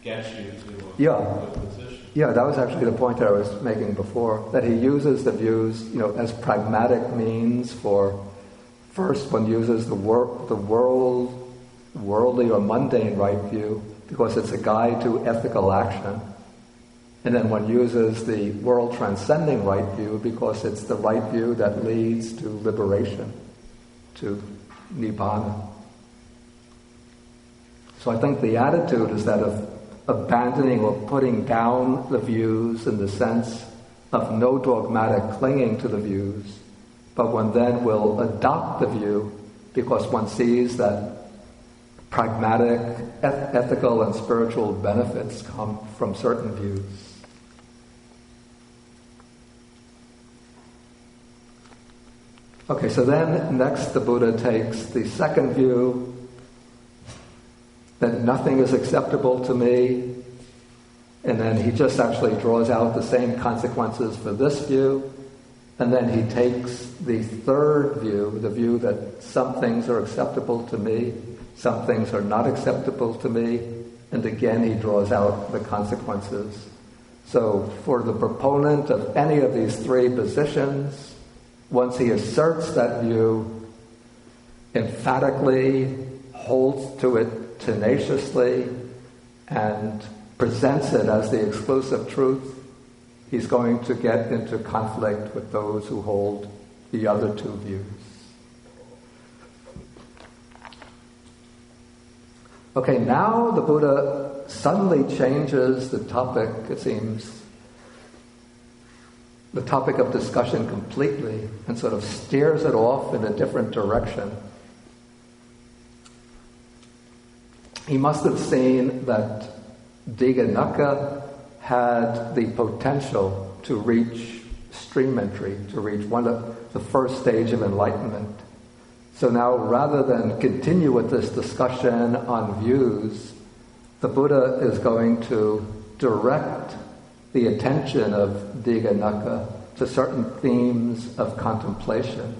[SPEAKER 4] get you to a good position. Yeah,
[SPEAKER 1] that was actually the point that I was making before, that he uses the views, as pragmatic means for, first one uses the worldly or mundane right view because it's a guide to ethical action. And then one uses the world transcending right view because it's the right view that leads to liberation, to nibbana. So I think the attitude is that of abandoning or putting down the views in the sense of no dogmatic clinging to the views, but one then will adopt the view because one sees that pragmatic, ethical, and spiritual benefits come from certain views. Okay, so then next the Buddha takes the second view, that nothing is acceptable to me, and then he just actually draws out the same consequences for this view, and then he takes the third view, the view that some things are acceptable to me, some things are not acceptable to me, and again he draws out the consequences. So for the proponent of any of these three positions, once he asserts that view, emphatically holds to it tenaciously, and presents it as the exclusive truth, he's going to get into conflict with those who hold the other two views. Okay, now the Buddha suddenly changes the topic, it seems, the topic of discussion completely, and sort of steers it off in a different direction. He must have seen that Dighanaka had the potential to reach stream entry, to reach one of the first stage of enlightenment. So now, rather than continue with this discussion on views, the Buddha is going to direct the attention of Dighanaka to certain themes of contemplation.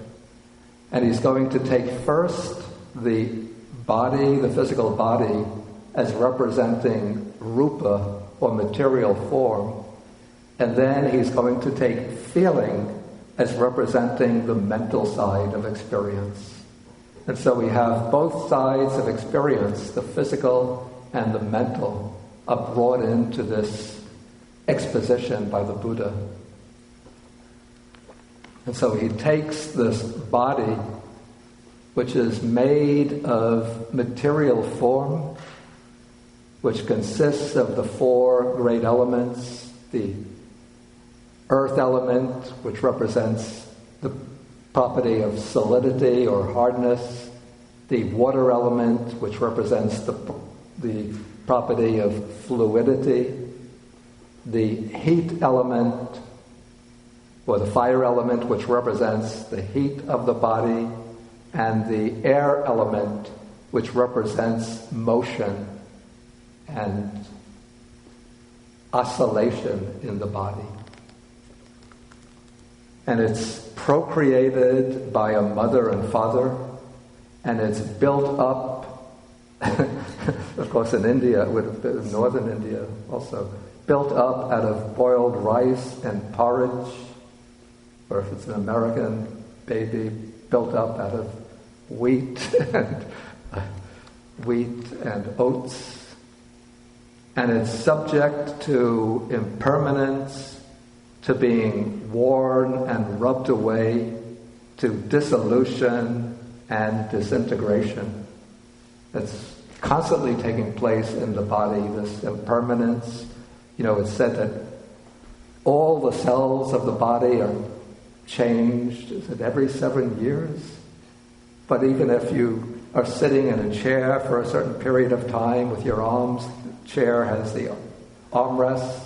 [SPEAKER 1] And he's going to take first the body, the physical body, as representing rupa, or material form, and then he's going to take feeling as representing the mental side of experience. And so we have both sides of experience, the physical and the mental, are brought into this exposition by the Buddha. And so he takes this body, which is made of material form, which consists of the four great elements, the earth element, which represents the property of solidity or hardness, the water element, which represents the property of fluidity, the heat element, or the fire element, which represents the heat of the body, and the air element, which represents motion and oscillation in the body. And it's procreated by a mother and father, and it's built up, of course in India, it would have been in northern India also, built up out of boiled rice and porridge, or if it's an American baby, built up out of wheat and oats. And it's subject to impermanence, to being worn and rubbed away, to dissolution and disintegration. It's constantly taking place in the body, this impermanence. You know, it's said that all the cells of the body are changed, is it every 7 years? But even if you are sitting in a chair for a certain period of time with your arms, the chair has the armrest,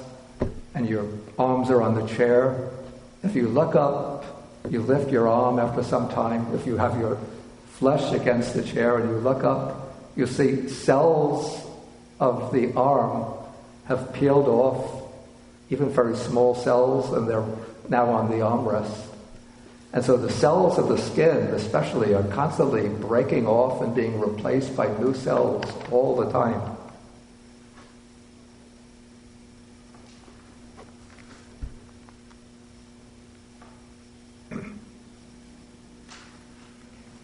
[SPEAKER 1] and your arms are on the chair. If you look up, you lift your arm after some time. If you have your flesh against the chair and you look up, you see cells of the arm have peeled off, even very small cells, and they're now on the armrest. And so the cells of the skin especially are constantly breaking off and being replaced by new cells all the time.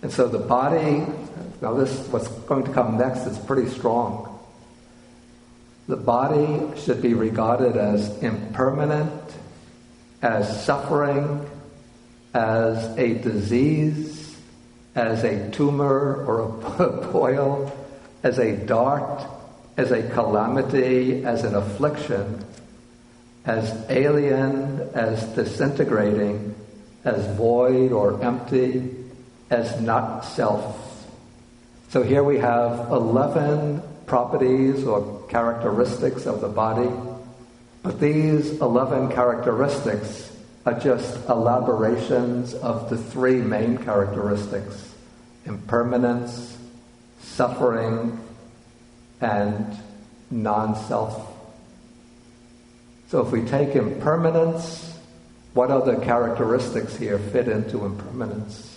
[SPEAKER 1] And so the body, now this, what's going to come next is pretty strong. The body should be regarded as impermanent, as suffering, as a disease, as a tumor or a boil, as a dart, as a calamity, as an affliction, as alien, as disintegrating, as void or empty, as not self. So here we have 11 properties or characteristics of the body, but these 11 characteristics are just elaborations of the three main characteristics: impermanence, suffering, and non-self. So if we take impermanence, what other characteristics here fit into impermanence?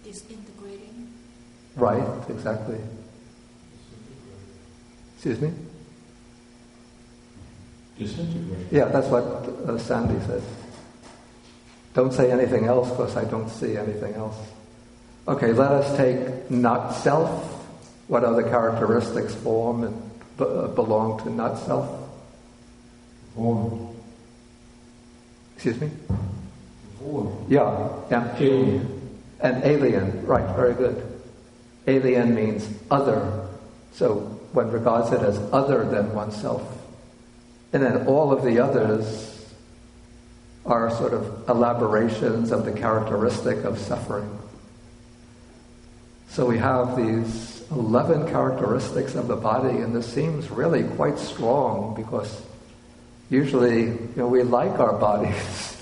[SPEAKER 3] Disintegrating.
[SPEAKER 1] Right, exactly. Excuse me?
[SPEAKER 4] Disintegrating.
[SPEAKER 1] Yeah, that's what Sandy said. Don't say anything else because I don't see anything else. Okay, let us take not self. What other characteristics form and belong to not self?
[SPEAKER 4] Form.
[SPEAKER 1] Excuse me?
[SPEAKER 4] Form.
[SPEAKER 1] Yeah.
[SPEAKER 4] Alien.
[SPEAKER 1] And alien, right, very good. Alien means other. So one regards it as other than oneself. And then all of the others are sort of elaborations of the characteristic of suffering. So we have these 11 characteristics of the body, and this seems really quite strong because usually, we like our bodies.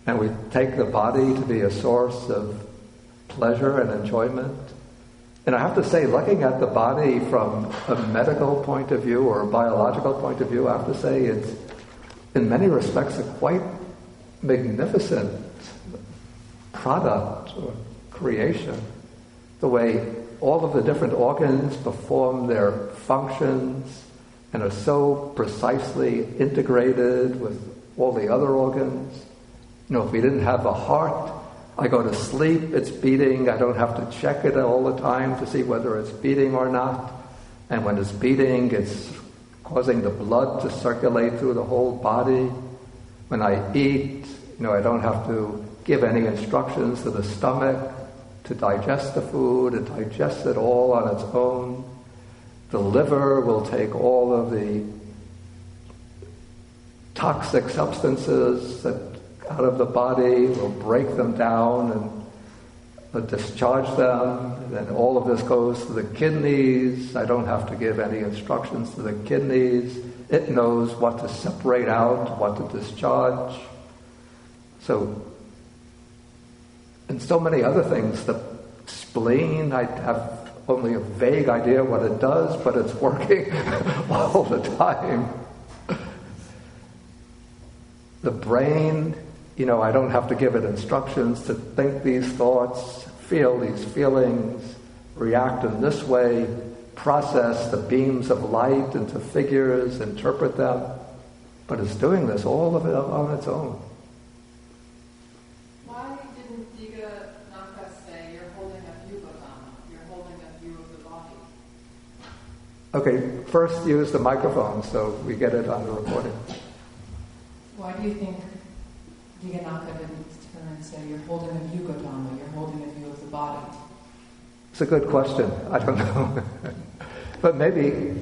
[SPEAKER 1] And we take the body to be a source of pleasure and enjoyment. And I have to say, looking at the body from a medical point of view or a biological point of view, I have to say it's, in many respects, a quite magnificent product or creation. The way all of the different organs perform their functions and are so precisely integrated with all the other organs. If we didn't have a heart, I go to sleep, it's beating, I don't have to check it all the time to see whether it's beating or not. And when it's beating, it's causing the blood to circulate through the whole body. When I eat, I don't have to give any instructions to the stomach to digest the food, it digests it all on its own. The liver will take all of the toxic substances that out of the body, will break them down and discharge them. And then all of this goes to the kidneys. I don't have to give any instructions to the kidneys. It knows what to separate out, what to discharge. So, and so many other things. The spleen, I have only a vague idea what it does, but it's working all the time. The brain, I don't have to give it instructions to think these thoughts, feel these feelings, react in this way, process the beams of light into figures, interpret them. But it's doing this, all of it on its own.
[SPEAKER 6] Why didn't Dighanaka say you're holding a view, Gautama? You're holding a view of the body?
[SPEAKER 1] Okay, first use the microphone so we get it on the recording.
[SPEAKER 2] Why do you think Dighanaka didn't turn and say, you're holding a view, Gautama, you're holding a view of the body?
[SPEAKER 1] It's a good question. I don't know. But maybe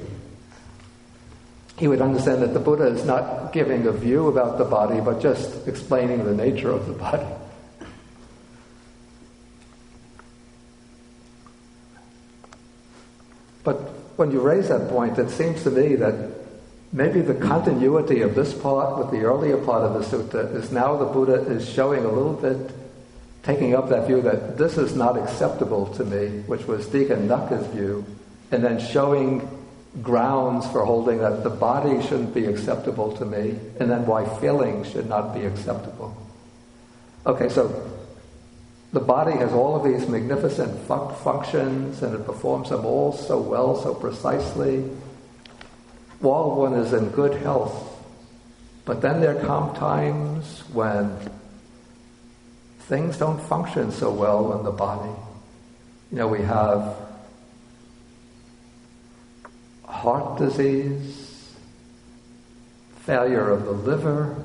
[SPEAKER 1] he would understand that the Buddha is not giving a view about the body, but just explaining the nature of the body. But when you raise that point, it seems to me that maybe the continuity of this part with the earlier part of the sutta is now the Buddha is showing a little bit, taking up that view that this is not acceptable to me, which was Dighanaka's view, and then showing grounds for holding that the body shouldn't be acceptable to me, and then why feelings should not be acceptable. Okay, so the body has all of these magnificent functions, and it performs them all so well, so precisely, while one is in good health. But then there come times when things don't function so well in the body. We have heart disease, failure of the liver,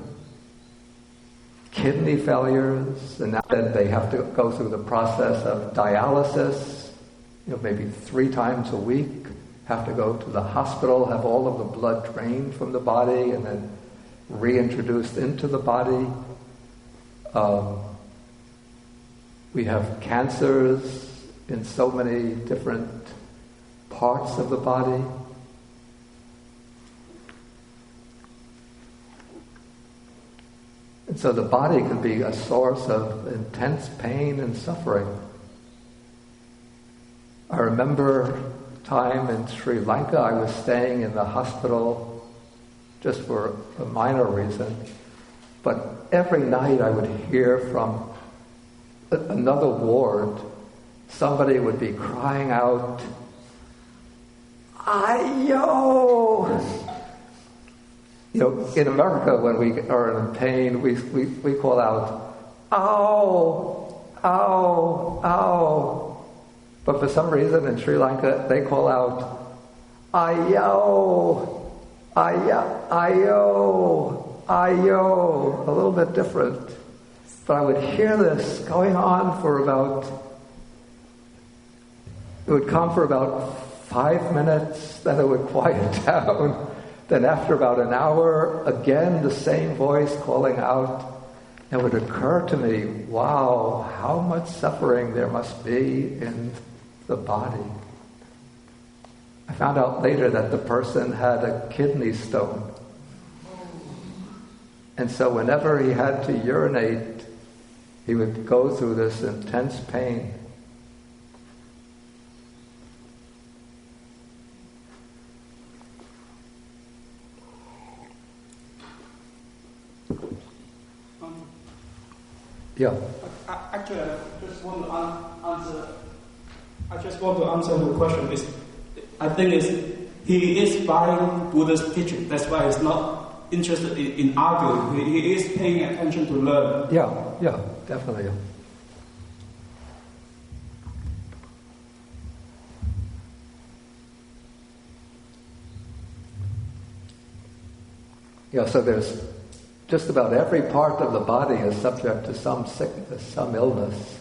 [SPEAKER 1] kidney failures, and then they have to go through the process of dialysis, maybe 3 times a week, have to go to the hospital, have all of the blood drained from the body and then reintroduced into the body. We have cancers in so many different parts of the body. And so the body can be a source of intense pain and suffering. I remember time in Sri Lanka, I was staying in the hospital just for a minor reason, but every night I would hear from another ward, somebody would be crying out, "Ayo!" You know, in America, when we are in pain, we call out, "Ow! Ow! Ow!" But for some reason in Sri Lanka, they call out, "Ayo! Ayo! Ayo! Ayo!" A little bit different. But I would hear this going on for it would come for about 5 minutes, then it would quiet down. Then after about an hour, again the same voice calling out. It would occur to me, wow, how much suffering there must be in the body. I found out later that the person had a kidney stone. And so whenever he had to urinate, he would go through this intense pain. Yeah.
[SPEAKER 7] Actually, I just want to answer the question. I think he is following Buddha's teaching. That's why he's not interested in arguing. He is paying attention to learn.
[SPEAKER 1] Yeah, definitely. Yeah, so there's just about every part of the body is subject to some sickness, some illness.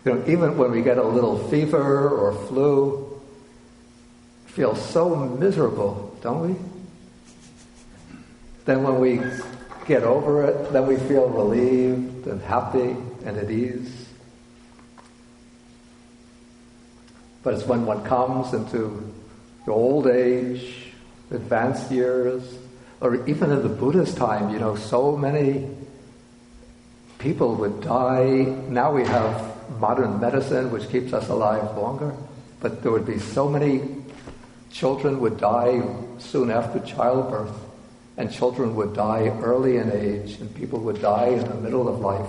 [SPEAKER 1] Even when we get a little fever or flu, we feel so miserable, don't we? Then when we get over it, then we feel relieved and happy and at ease. But it's when one comes into the old age, advanced years, or even in the Buddha's time, so many people would die. Now we have modern medicine which keeps us alive longer, but there would be so many children would die soon after childbirth, and children would die early in age, and people would die in the middle of life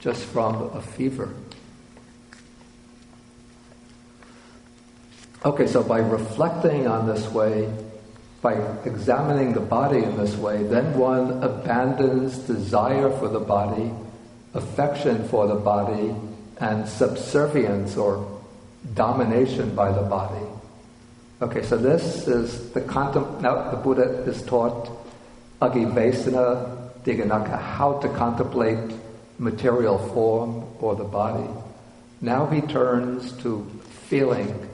[SPEAKER 1] just from a fever. Okay, so by reflecting on this way, by examining the body in this way, then one abandons desire for the body, affection for the body, and subservience or domination by the body. Okay, so this is now the Buddha is taught Agivesana, Dighanaka, how to contemplate material form or the body. Now he turns to feeling,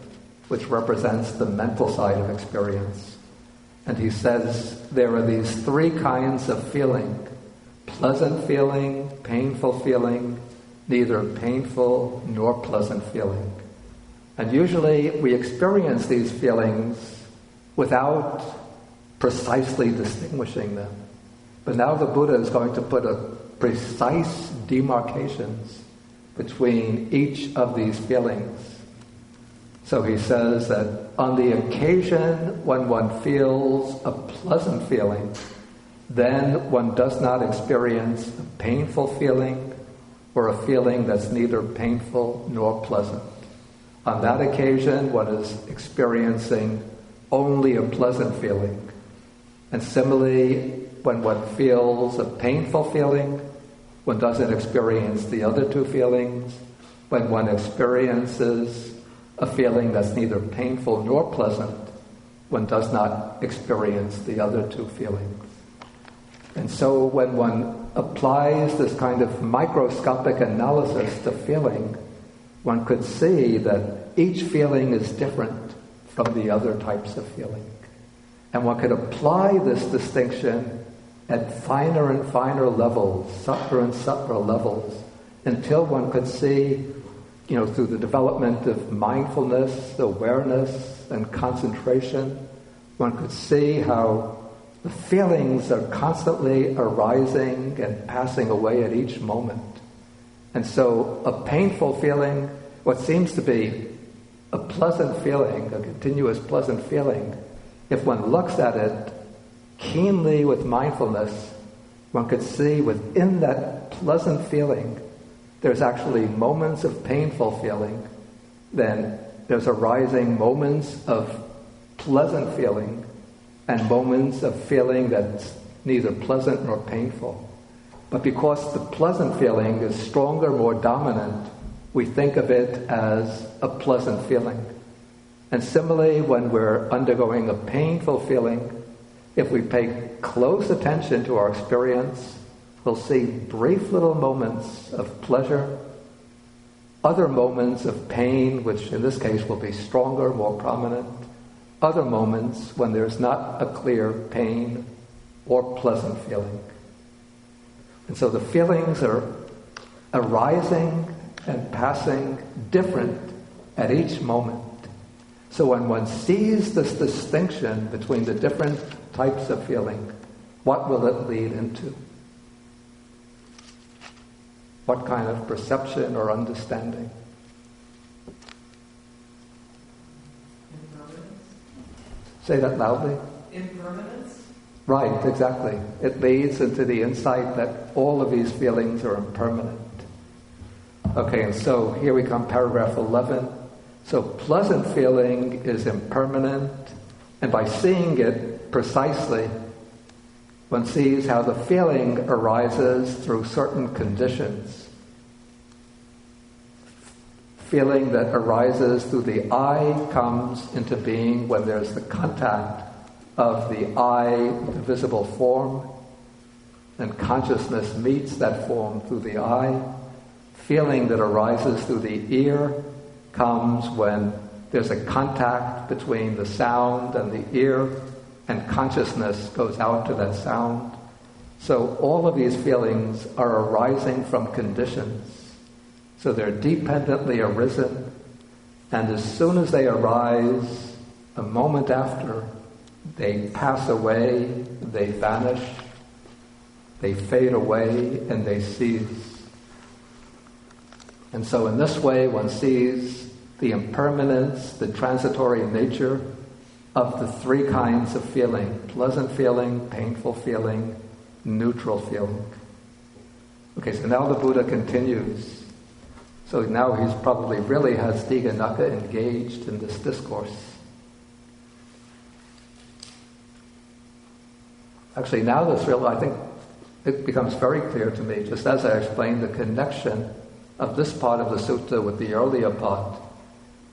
[SPEAKER 1] which represents the mental side of experience. And he says there are these 3 kinds of feeling: pleasant feeling, painful feeling, neither painful nor pleasant feeling. And usually we experience these feelings without precisely distinguishing them. But now the Buddha is going to put a precise demarcations between each of these feelings. So he says that on the occasion when one feels a pleasant feeling, then one does not experience a painful feeling or a feeling that's neither painful nor pleasant. On that occasion, one is experiencing only a pleasant feeling. And similarly, when one feels a painful feeling, one doesn't experience the other 2 feelings. When one experiences a feeling that's neither painful nor pleasant, one does not experience the other 2 feelings. And so when one applies this kind of microscopic analysis to feeling, one could see that each feeling is different from the other types of feeling. And one could apply this distinction at finer and finer levels, subtler and subtler levels, until one could see, through the development of mindfulness, awareness, and concentration, one could see how the feelings are constantly arising and passing away at each moment. And so a painful feeling, what seems to be a pleasant feeling, a continuous pleasant feeling, if one looks at it keenly with mindfulness, one could see within that pleasant feeling there's actually moments of painful feeling, then there's arising moments of pleasant feeling and moments of feeling that's neither pleasant nor painful. But because the pleasant feeling is stronger, more dominant, we think of it as a pleasant feeling. And similarly, when we're undergoing a painful feeling, if we pay close attention to our experience, we'll see brief little moments of pleasure, other moments of pain, which in this case will be stronger, more prominent, other moments when there's not a clear pain or pleasant feeling. And so the feelings are arising and passing different at each moment. So when one sees this distinction between the different types of feeling, what will it lead into? What kind of perception or understanding?
[SPEAKER 2] Impermanence?
[SPEAKER 1] Say that loudly.
[SPEAKER 2] Impermanence?
[SPEAKER 1] Right, exactly. It leads into the insight that all of these feelings are impermanent. Okay, and so here we come, paragraph 11. So pleasant feeling is impermanent, and by seeing it precisely, one sees how the feeling arises through certain conditions. Feeling that arises through the eye comes into being when there's the contact of the eye with the visible form, and consciousness meets that form through the eye. Feeling that arises through the ear comes when there's a contact between the sound and the ear, and consciousness goes out to that sound. So all of these feelings are arising from conditions. So they're dependently arisen, and as soon as they arise, a moment after, they pass away, they vanish, they fade away, and they cease. And so in this way, one sees the impermanence, the transitory nature of the three kinds of feeling: pleasant feeling, painful feeling, neutral feeling. Okay, so now the Buddha continues. So now he's probably really has Dighanaka engaged in this discourse. Actually, now this real, I think it becomes very clear to me, just as I explained the connection of this part of the sutta with the earlier part.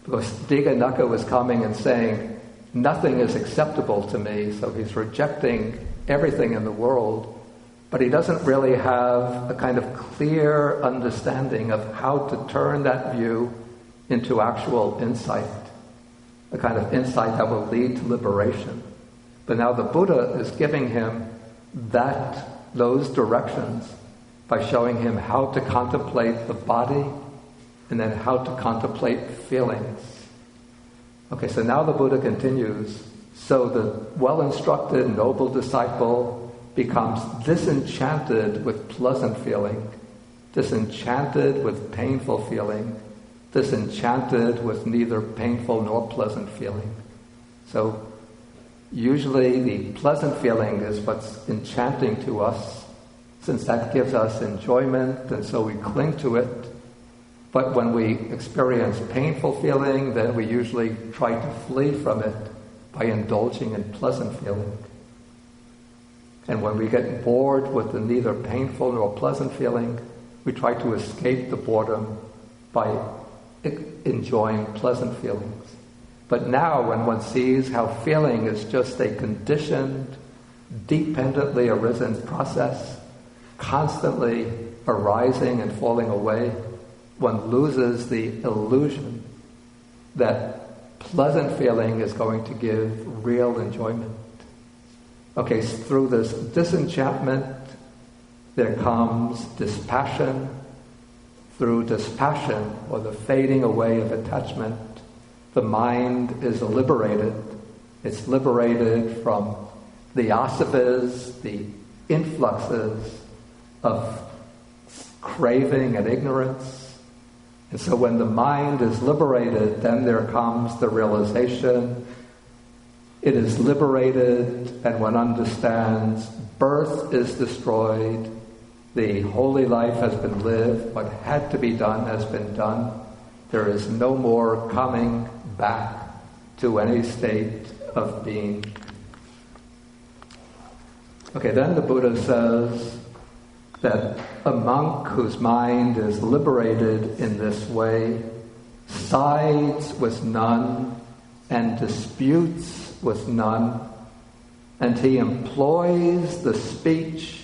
[SPEAKER 1] Because Dighanaka was coming and saying, nothing is acceptable to me, so he's rejecting everything in the world, but he doesn't really have a kind of clear understanding of how to turn that view into actual insight, a kind of insight that will lead to liberation. But now the Buddha is giving him those directions by showing him how to contemplate the body and then how to contemplate feelings. Okay, so now the Buddha continues. So the well-instructed, noble disciple becomes disenchanted with pleasant feeling, disenchanted with painful feeling, disenchanted with neither painful nor pleasant feeling. So usually the pleasant feeling is what's enchanting to us, since that gives us enjoyment, and so we cling to it. But when we experience painful feeling, then we usually try to flee from it by indulging in pleasant feeling. And when we get bored with the neither painful nor pleasant feeling, we try to escape the boredom by enjoying pleasant feelings. But now when one sees how feeling is just a conditioned, dependently arisen process, constantly arising and falling away, one loses the illusion that pleasant feeling is going to give real enjoyment. Okay, through this disenchantment, there comes dispassion. Through dispassion, or the fading away of attachment, the mind is liberated. It's liberated from the asavas, the influxes of craving and ignorance. And so when the mind is liberated, then there comes the realization. It is liberated, and one understands birth is destroyed, the holy life has been lived, what had to be done has been done. There is no more coming back to any state of being. Okay, then the Buddha says that a monk whose mind is liberated in this way sides with none and disputes with none, and he employs the speech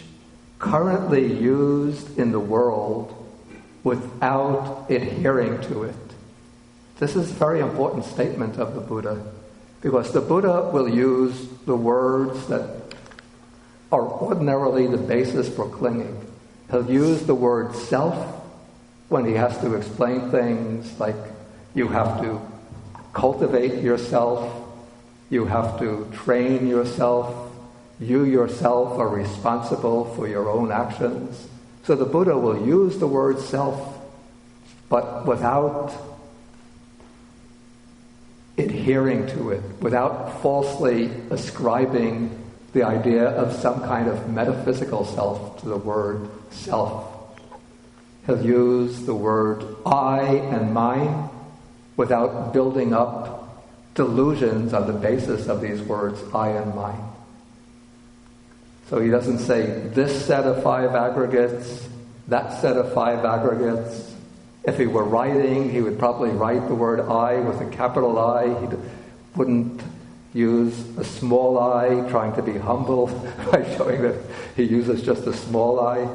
[SPEAKER 1] currently used in the world without adhering to it. This is a very important statement of the Buddha, because the Buddha will use the words that are ordinarily the basis for clinging. He'll use the word self when he has to explain things like you have to cultivate yourself, you have to train yourself, you yourself are responsible for your own actions. So the Buddha will use the word self, but without adhering to it, without falsely ascribing the idea of some kind of metaphysical self to the word self. He'll use the word I and mine without building up delusions on the basis of these words I and mine. So he doesn't say this set of 5 aggregates, that set of 5 aggregates. If he were writing, he would probably write the word I with a capital I. He wouldn't use a small I, trying to be humble by showing that he uses just a small I.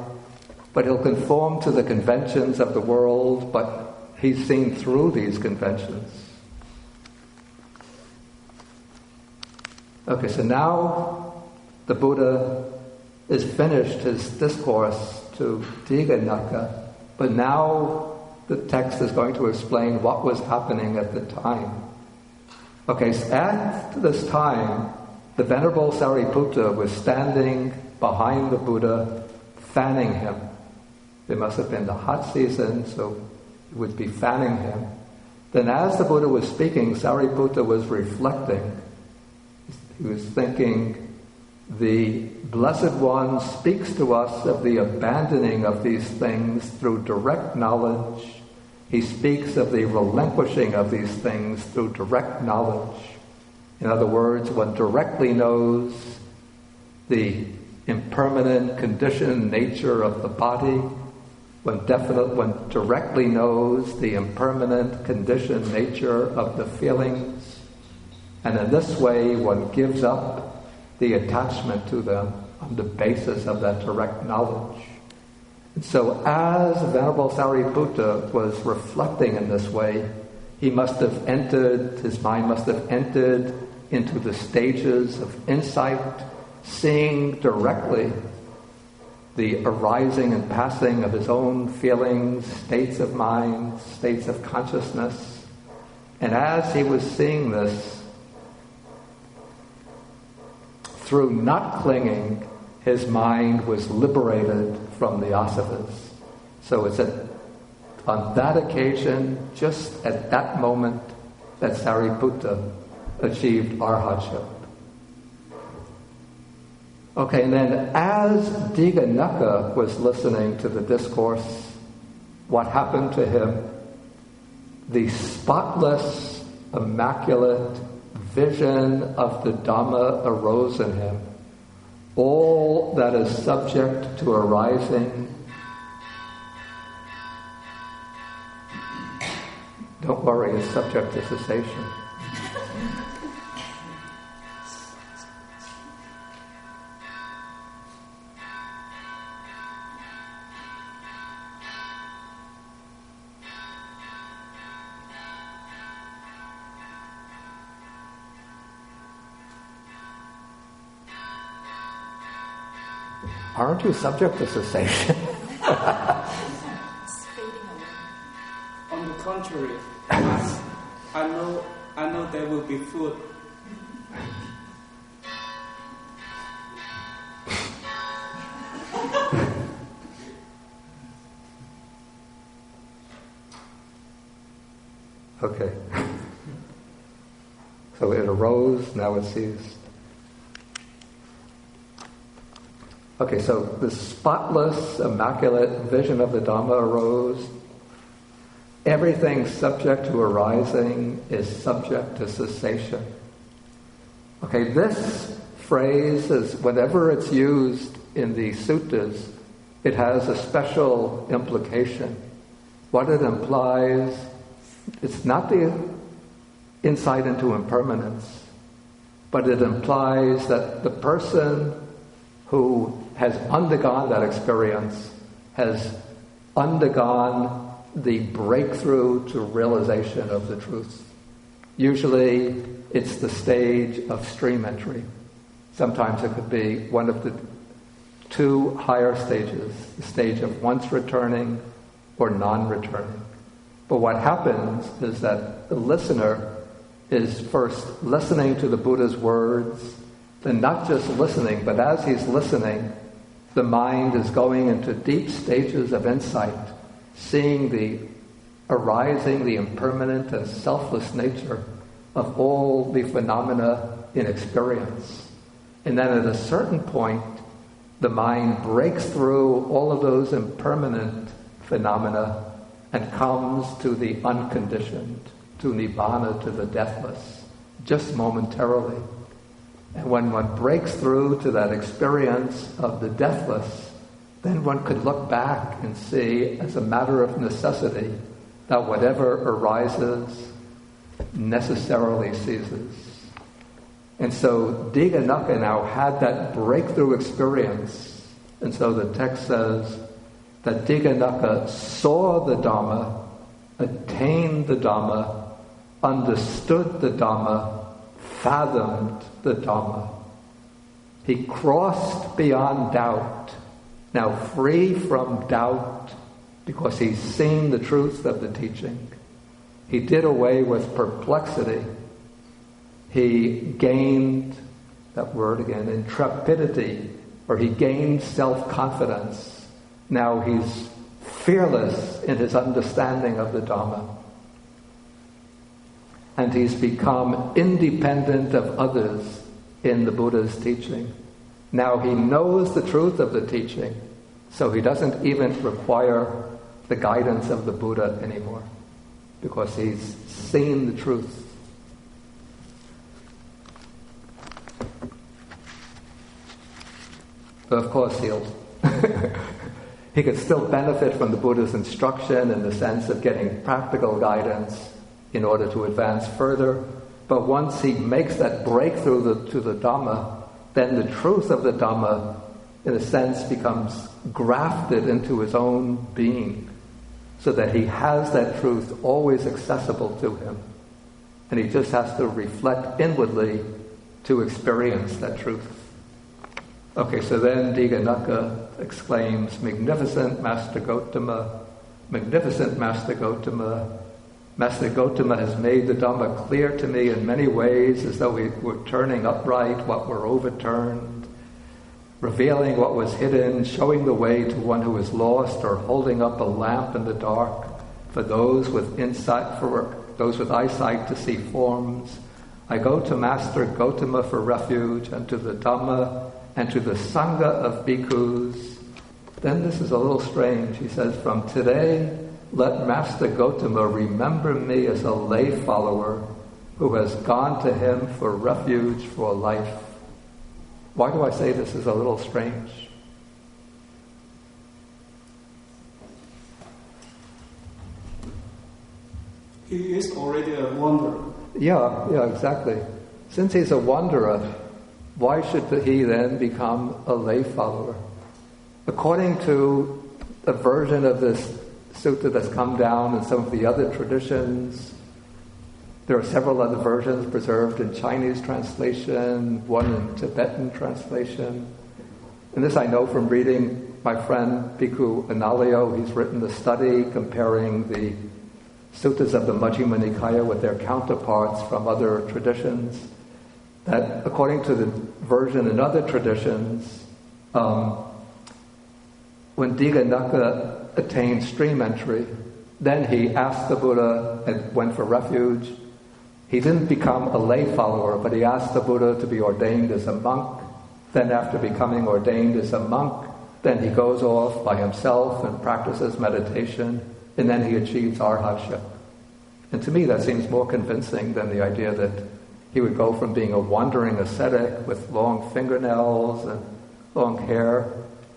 [SPEAKER 1] But he'll conform to the conventions of the world, but he's seen through these conventions. Okay, so now the Buddha is finished his discourse to Dighanaka, but now the text is going to explain what was happening at the time. Okay, so at this time, the Venerable Sariputta was standing behind the Buddha, fanning him. It must have been the hot season, so he would be fanning him. Then as the Buddha was speaking, Sariputta was reflecting. He was thinking, the Blessed One speaks to us of the abandoning of these things through direct knowledge. He speaks of the relinquishing of these things through direct knowledge. In other words, one directly knows the impermanent conditioned nature of the body. One directly knows the impermanent conditioned nature of the feelings. And in this way, one gives up the attachment to them on the basis of that direct knowledge. And so as Venerable Sariputta was reflecting in this way, his mind must have entered into the stages of insight, seeing directly the arising and passing of his own feelings, states of mind, states of consciousness. And as he was seeing this, through not clinging, his mind was liberated from the asavas. So it's on that occasion, just at that moment, that Sariputta achieved arhatship. Okay, and then as Dighanaka was listening to the discourse, what happened to him? The spotless, immaculate vision of the Dhamma arose in him. All that is subject to arising, don't worry, is subject to cessation. Aren't you subject to cessation?
[SPEAKER 7] On the contrary, I know there will be food.
[SPEAKER 1] Okay. So it arose, now it ceased. Okay, so the spotless, immaculate vision of the Dhamma arose. Everything subject to arising is subject to cessation. Okay, this phrase is, whenever it's used in the suttas, it has a special implication. What it implies, it's not the insight into impermanence, but it implies that the person who has undergone that experience has undergone the breakthrough to realization of the truth. Usually it's the stage of stream entry. Sometimes it could be one of the two higher stages, the stage of once returning or non-returning. But what happens is that the listener is first listening to the Buddha's words, then not just listening, but as he's listening, the mind is going into deep stages of insight, seeing the arising, the impermanent and selfless nature of all the phenomena in experience. And then at a certain point, the mind breaks through all of those impermanent phenomena and comes to the unconditioned, to Nibbana, to the deathless, just momentarily. And when one breaks through to that experience of the deathless, then one could look back and see as a matter of necessity that whatever arises necessarily ceases. And so Dighanaka now had that breakthrough experience. And so the text says that Dighanaka saw the Dhamma, attained the Dhamma, understood the Dhamma, fathomed the Dhamma. He crossed beyond doubt, now free from doubt because he's seen the truth of the teaching. He did away with perplexity. He gained, that word again, intrepidity, or he gained self-confidence. Now he's fearless in his understanding of the Dhamma. And he's become independent of others in the Buddha's teaching. Now he knows the truth of the teaching, so he doesn't even require the guidance of the Buddha anymore, because he's seen the truth. But of course he could still benefit from the Buddha's instruction in the sense of getting practical guidance in order to advance further. But once he makes that breakthrough to the Dhamma, then the truth of the Dhamma, in a sense, becomes grafted into his own being, so that he has that truth always accessible to him. And he just has to reflect inwardly to experience that truth. Okay, so then Dighanaka exclaims, "Magnificent Master Gotama, magnificent Master Gotama. Master Gotama has made the Dhamma clear to me in many ways, as though we were turning upright what were overturned, revealing what was hidden, showing the way to one who is lost, or holding up a lamp in the dark for those with insight, for those with eyesight to see forms. I go to Master Gotama for refuge, and to the Dhamma, and to the Sangha of bhikkhus." Then this is a little strange. He says, "From today, let Master Gotama remember me as a lay follower who has gone to him for refuge for life." Why do I say this is a little strange?
[SPEAKER 7] He is already a wanderer.
[SPEAKER 1] Yeah, exactly. Since he's a wanderer, why should he then become a lay follower? According to a version of this sutta that's come down in some of the other traditions, there are several other versions preserved in Chinese translation, one in Tibetan translation. And this I know from reading my friend Bhikkhu Analayo. He's written the study comparing the suttas of the Majjhima Nikaya with their counterparts from other traditions, that according to the version in other traditions, when Dighanaka attained stream entry, then he asked the Buddha and went for refuge. He didn't become a lay follower, but he asked the Buddha to be ordained as a monk. Then after becoming ordained as a monk, then he goes off by himself and practices meditation, and then he achieves arhatship. And to me that seems more convincing than the idea that he would go from being a wandering ascetic with long fingernails and long hair.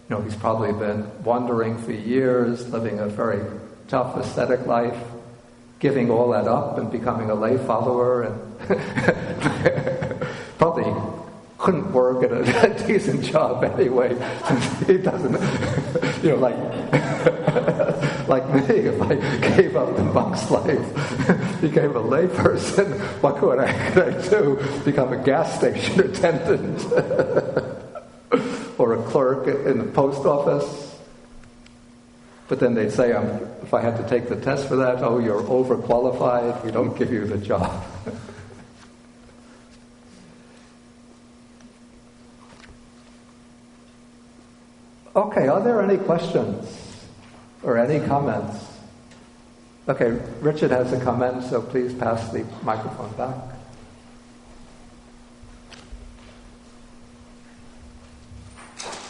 [SPEAKER 1] You know, he's probably been wandering for years, living a very tough ascetic life, giving all that up and becoming a lay follower, and probably couldn't work at a decent job anyway, since he doesn't, like me, if I gave up the monk's life, became a lay person, what could I do? Become a gas station attendant or a clerk in the post office? But then they'd say, if I had to take the test for that, oh, you're overqualified, we don't give you the job. Okay, are there any questions or any comments? Okay, Richard has a comment, so please pass the microphone back.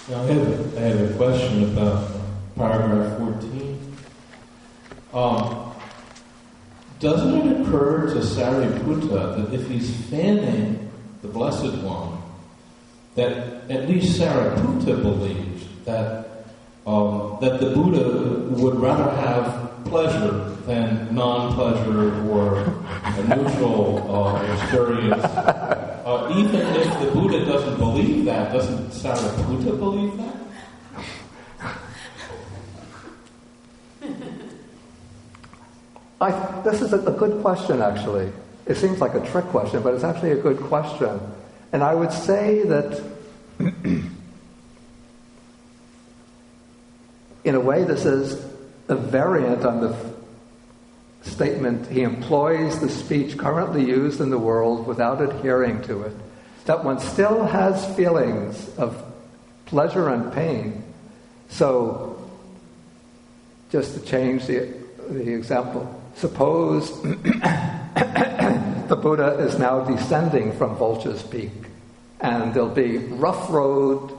[SPEAKER 4] Now, I have a question about paragraph 14. Doesn't it occur to Sariputta that if he's fanning the Blessed One, that at least Sariputta believes that the Buddha would rather have pleasure than non-pleasure or a neutral experience? Even if the Buddha doesn't believe that, doesn't Sariputta believe that?
[SPEAKER 1] This is a good question, actually. It seems like a trick question, but it's actually a good question. And I would say that in a way this is a variant on the statement, he employs the speech currently used in the world without adhering to it. That one still has feelings of pleasure and pain. So, just to change the example, suppose the Buddha is now descending from Vulture's Peak, and there'll be rough road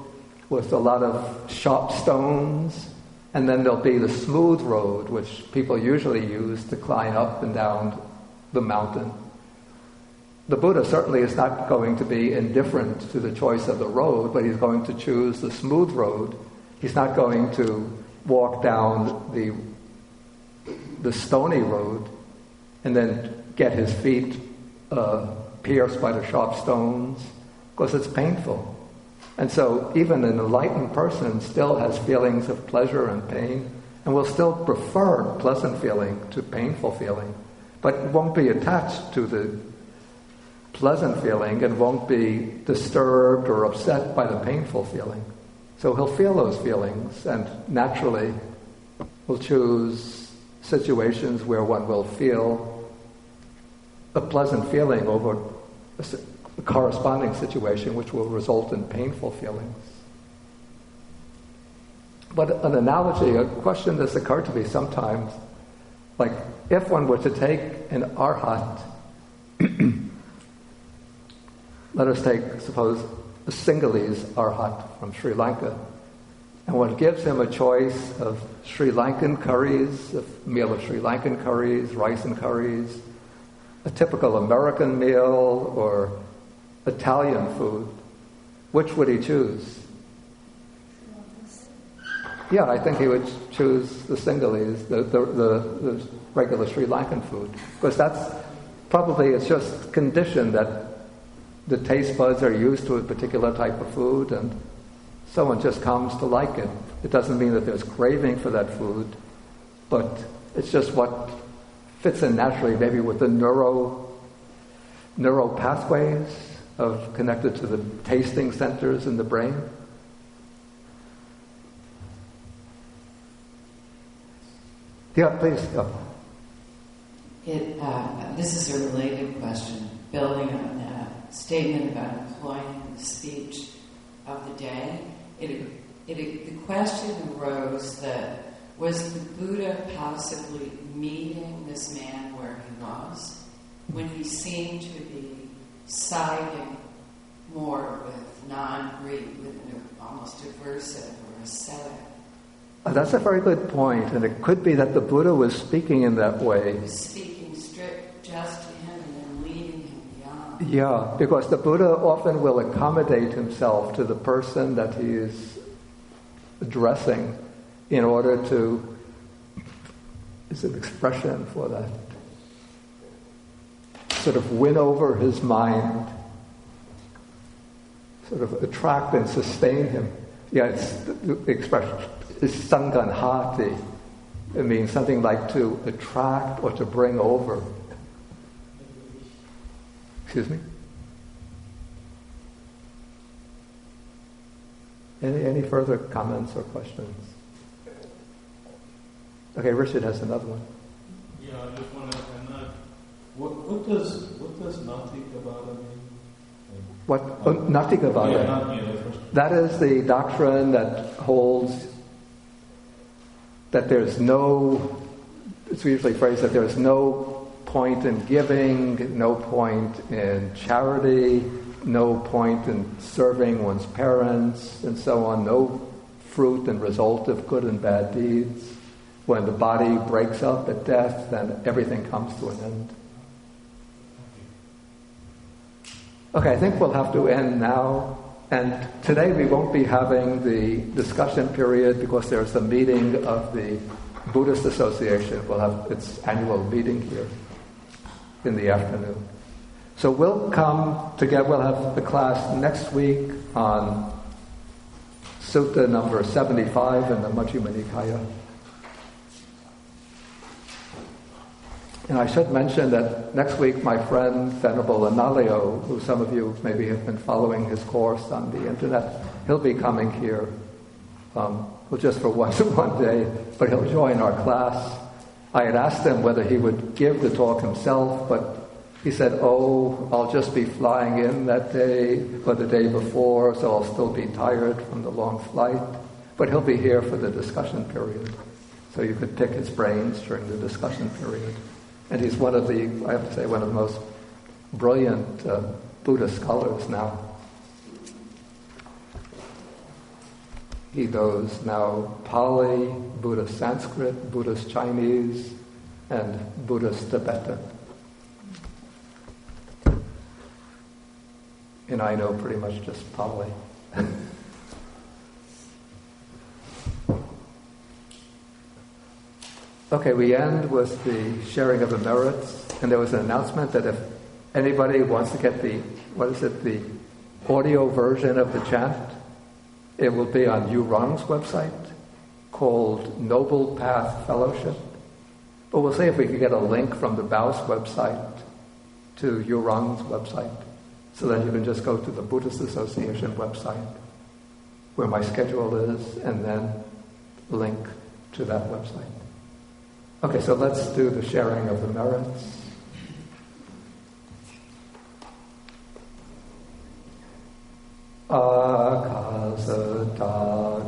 [SPEAKER 1] with a lot of sharp stones, and then there'll be the smooth road, which people usually use to climb up and down the mountain. The Buddha certainly is not going to be indifferent to the choice of the road, but he's going to choose the smooth road. He's not going to walk down the stony road and then get his feet pierced by the sharp stones, because it's painful. And so even an enlightened person still has feelings of pleasure and pain, and will still prefer pleasant feeling to painful feeling, but won't be attached to the pleasant feeling and won't be disturbed or upset by the painful feeling. So he'll feel those feelings, and naturally will choose situations where one will feel a pleasant feeling over a corresponding situation which will result in painful feelings. But an analogy, a question that's occurred to me sometimes, like if one were to take an arhat, let us take, suppose, a Sinhalese arhat from Sri Lanka, and one gives him a choice of Sri Lankan curries, a meal of Sri Lankan curries, rice and curries, a typical American meal, or Italian food, which would he choose? Yeah, I think he would choose the Sinhalese, the regular Sri Lankan food, because that's probably, it's just conditioned that the taste buds are used to a particular type of food, and someone just comes to like it. It doesn't mean that there's craving for that food, but it's just what fits in naturally, maybe with the neural pathways connected to the tasting centers in the brain. Yeah, please.
[SPEAKER 8] This is a related question, building on that statement about employing the speech of the day. The question arose that was the Buddha possibly meeting this man where he was when he seemed to be siding more with non-greed, with an almost aversive or ascetic?
[SPEAKER 1] That's a very good point, and it could be that the Buddha was speaking in that way.
[SPEAKER 8] He was speaking strict just to him and then leading him beyond.
[SPEAKER 1] Yeah, because the Buddha often will accommodate himself to the person that he is addressing in order to, is an expression for that, sort of win over his mind, sort of attract and sustain him. Yeah, it's the expression is sanganhati. It means something like to attract or to bring over. Excuse me? Any further comments or questions? Okay, Richard has another one.
[SPEAKER 4] Yeah, I just want to add, what does Natikavada mean?
[SPEAKER 1] What Natikavada? That is the doctrine that holds that there's no, it's usually phrased that there's no point in giving, no point in charity, no point in serving one's parents, and so on, no fruit and result of good and bad deeds. When the body breaks up at death, then everything comes to an end. Okay, I think we'll have to end now. And today we won't be having the discussion period because there's a meeting of the Buddhist Association. We'll have its annual meeting here in the afternoon. So we'll come together, we'll have the class next week on Sutta number 75 in the Majjhima Nikaya. And I should mention that next week my friend Venerable Analio, who some of you maybe have been following his course on the internet, he'll be coming here, well, just for one day, but he'll join our class. I had asked him whether he would give the talk himself, but he said, I'll just be flying in that day or the day before, so I'll still be tired from the long flight. But he'll be here for the discussion period, so you could pick his brains during the discussion period. And he's one of the most brilliant Buddhist scholars now. He knows now Pali, Buddhist Sanskrit, Buddhist Chinese, and Buddhist Tibetan. And I know pretty much just Pali. Okay, we end with the sharing of the merits, and there was an announcement that if anybody wants to get the audio version of the chant, it will be on Yu Rong's website called Noble Path Fellowship. But we'll see if we can get a link from the Bao's website to Yu Rong's website, so then you can just go to the Buddhist Association website where my schedule is, and then link to that website. Okay, so let's do the sharing of the merits. Akasata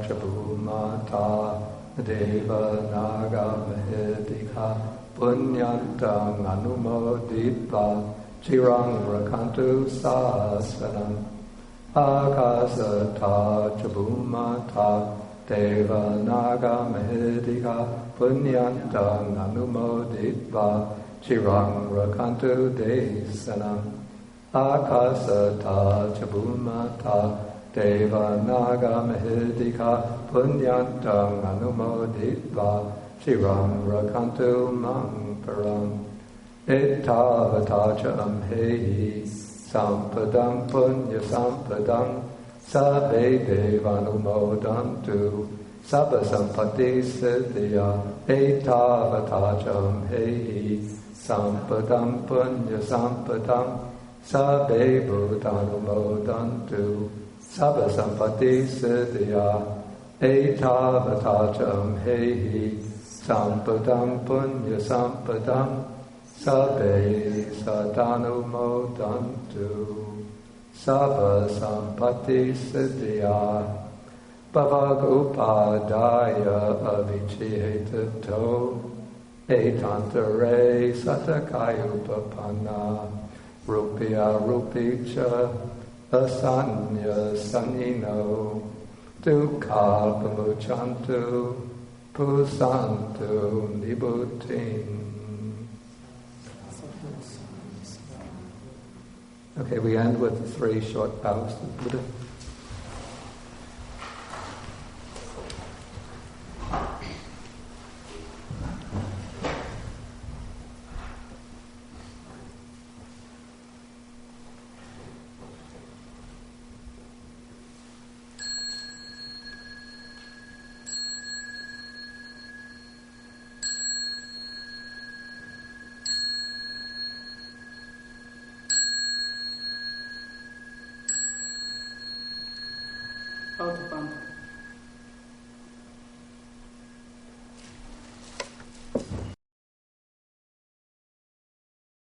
[SPEAKER 1] Chabumata Devanaga Mahedika Punyantang Anumoditva Chirang Rakantu Sasanam Akasata Chabumata Devanaga Mahedika Punyantang Anumoditva Chirang Rakantu Desanam Akasata Chabumata Devanaga Mahedika Punyantang Anumoditva Chirang Rakantu Mangparam Etavata Amhehi Sampadam Punya Sampadam Sabbe Devanumodantu Sabba Sampati Siddhya Etavatajam Hehi Sampadam Punya Sampadam Sabbe Bhudanumodantu Sabba Sampati Siddhya Etavatajam Hehi Sampadam punya sampadam sabbe sadhanumodantu sabba sampatti siddhya bhavagupadaya avichihetato etantare satakayupapanna rupya rupicha asanya sanino dukkha pamuchantu pusantu nibbuttim. Okay, we end with 3 short bows to Buddha.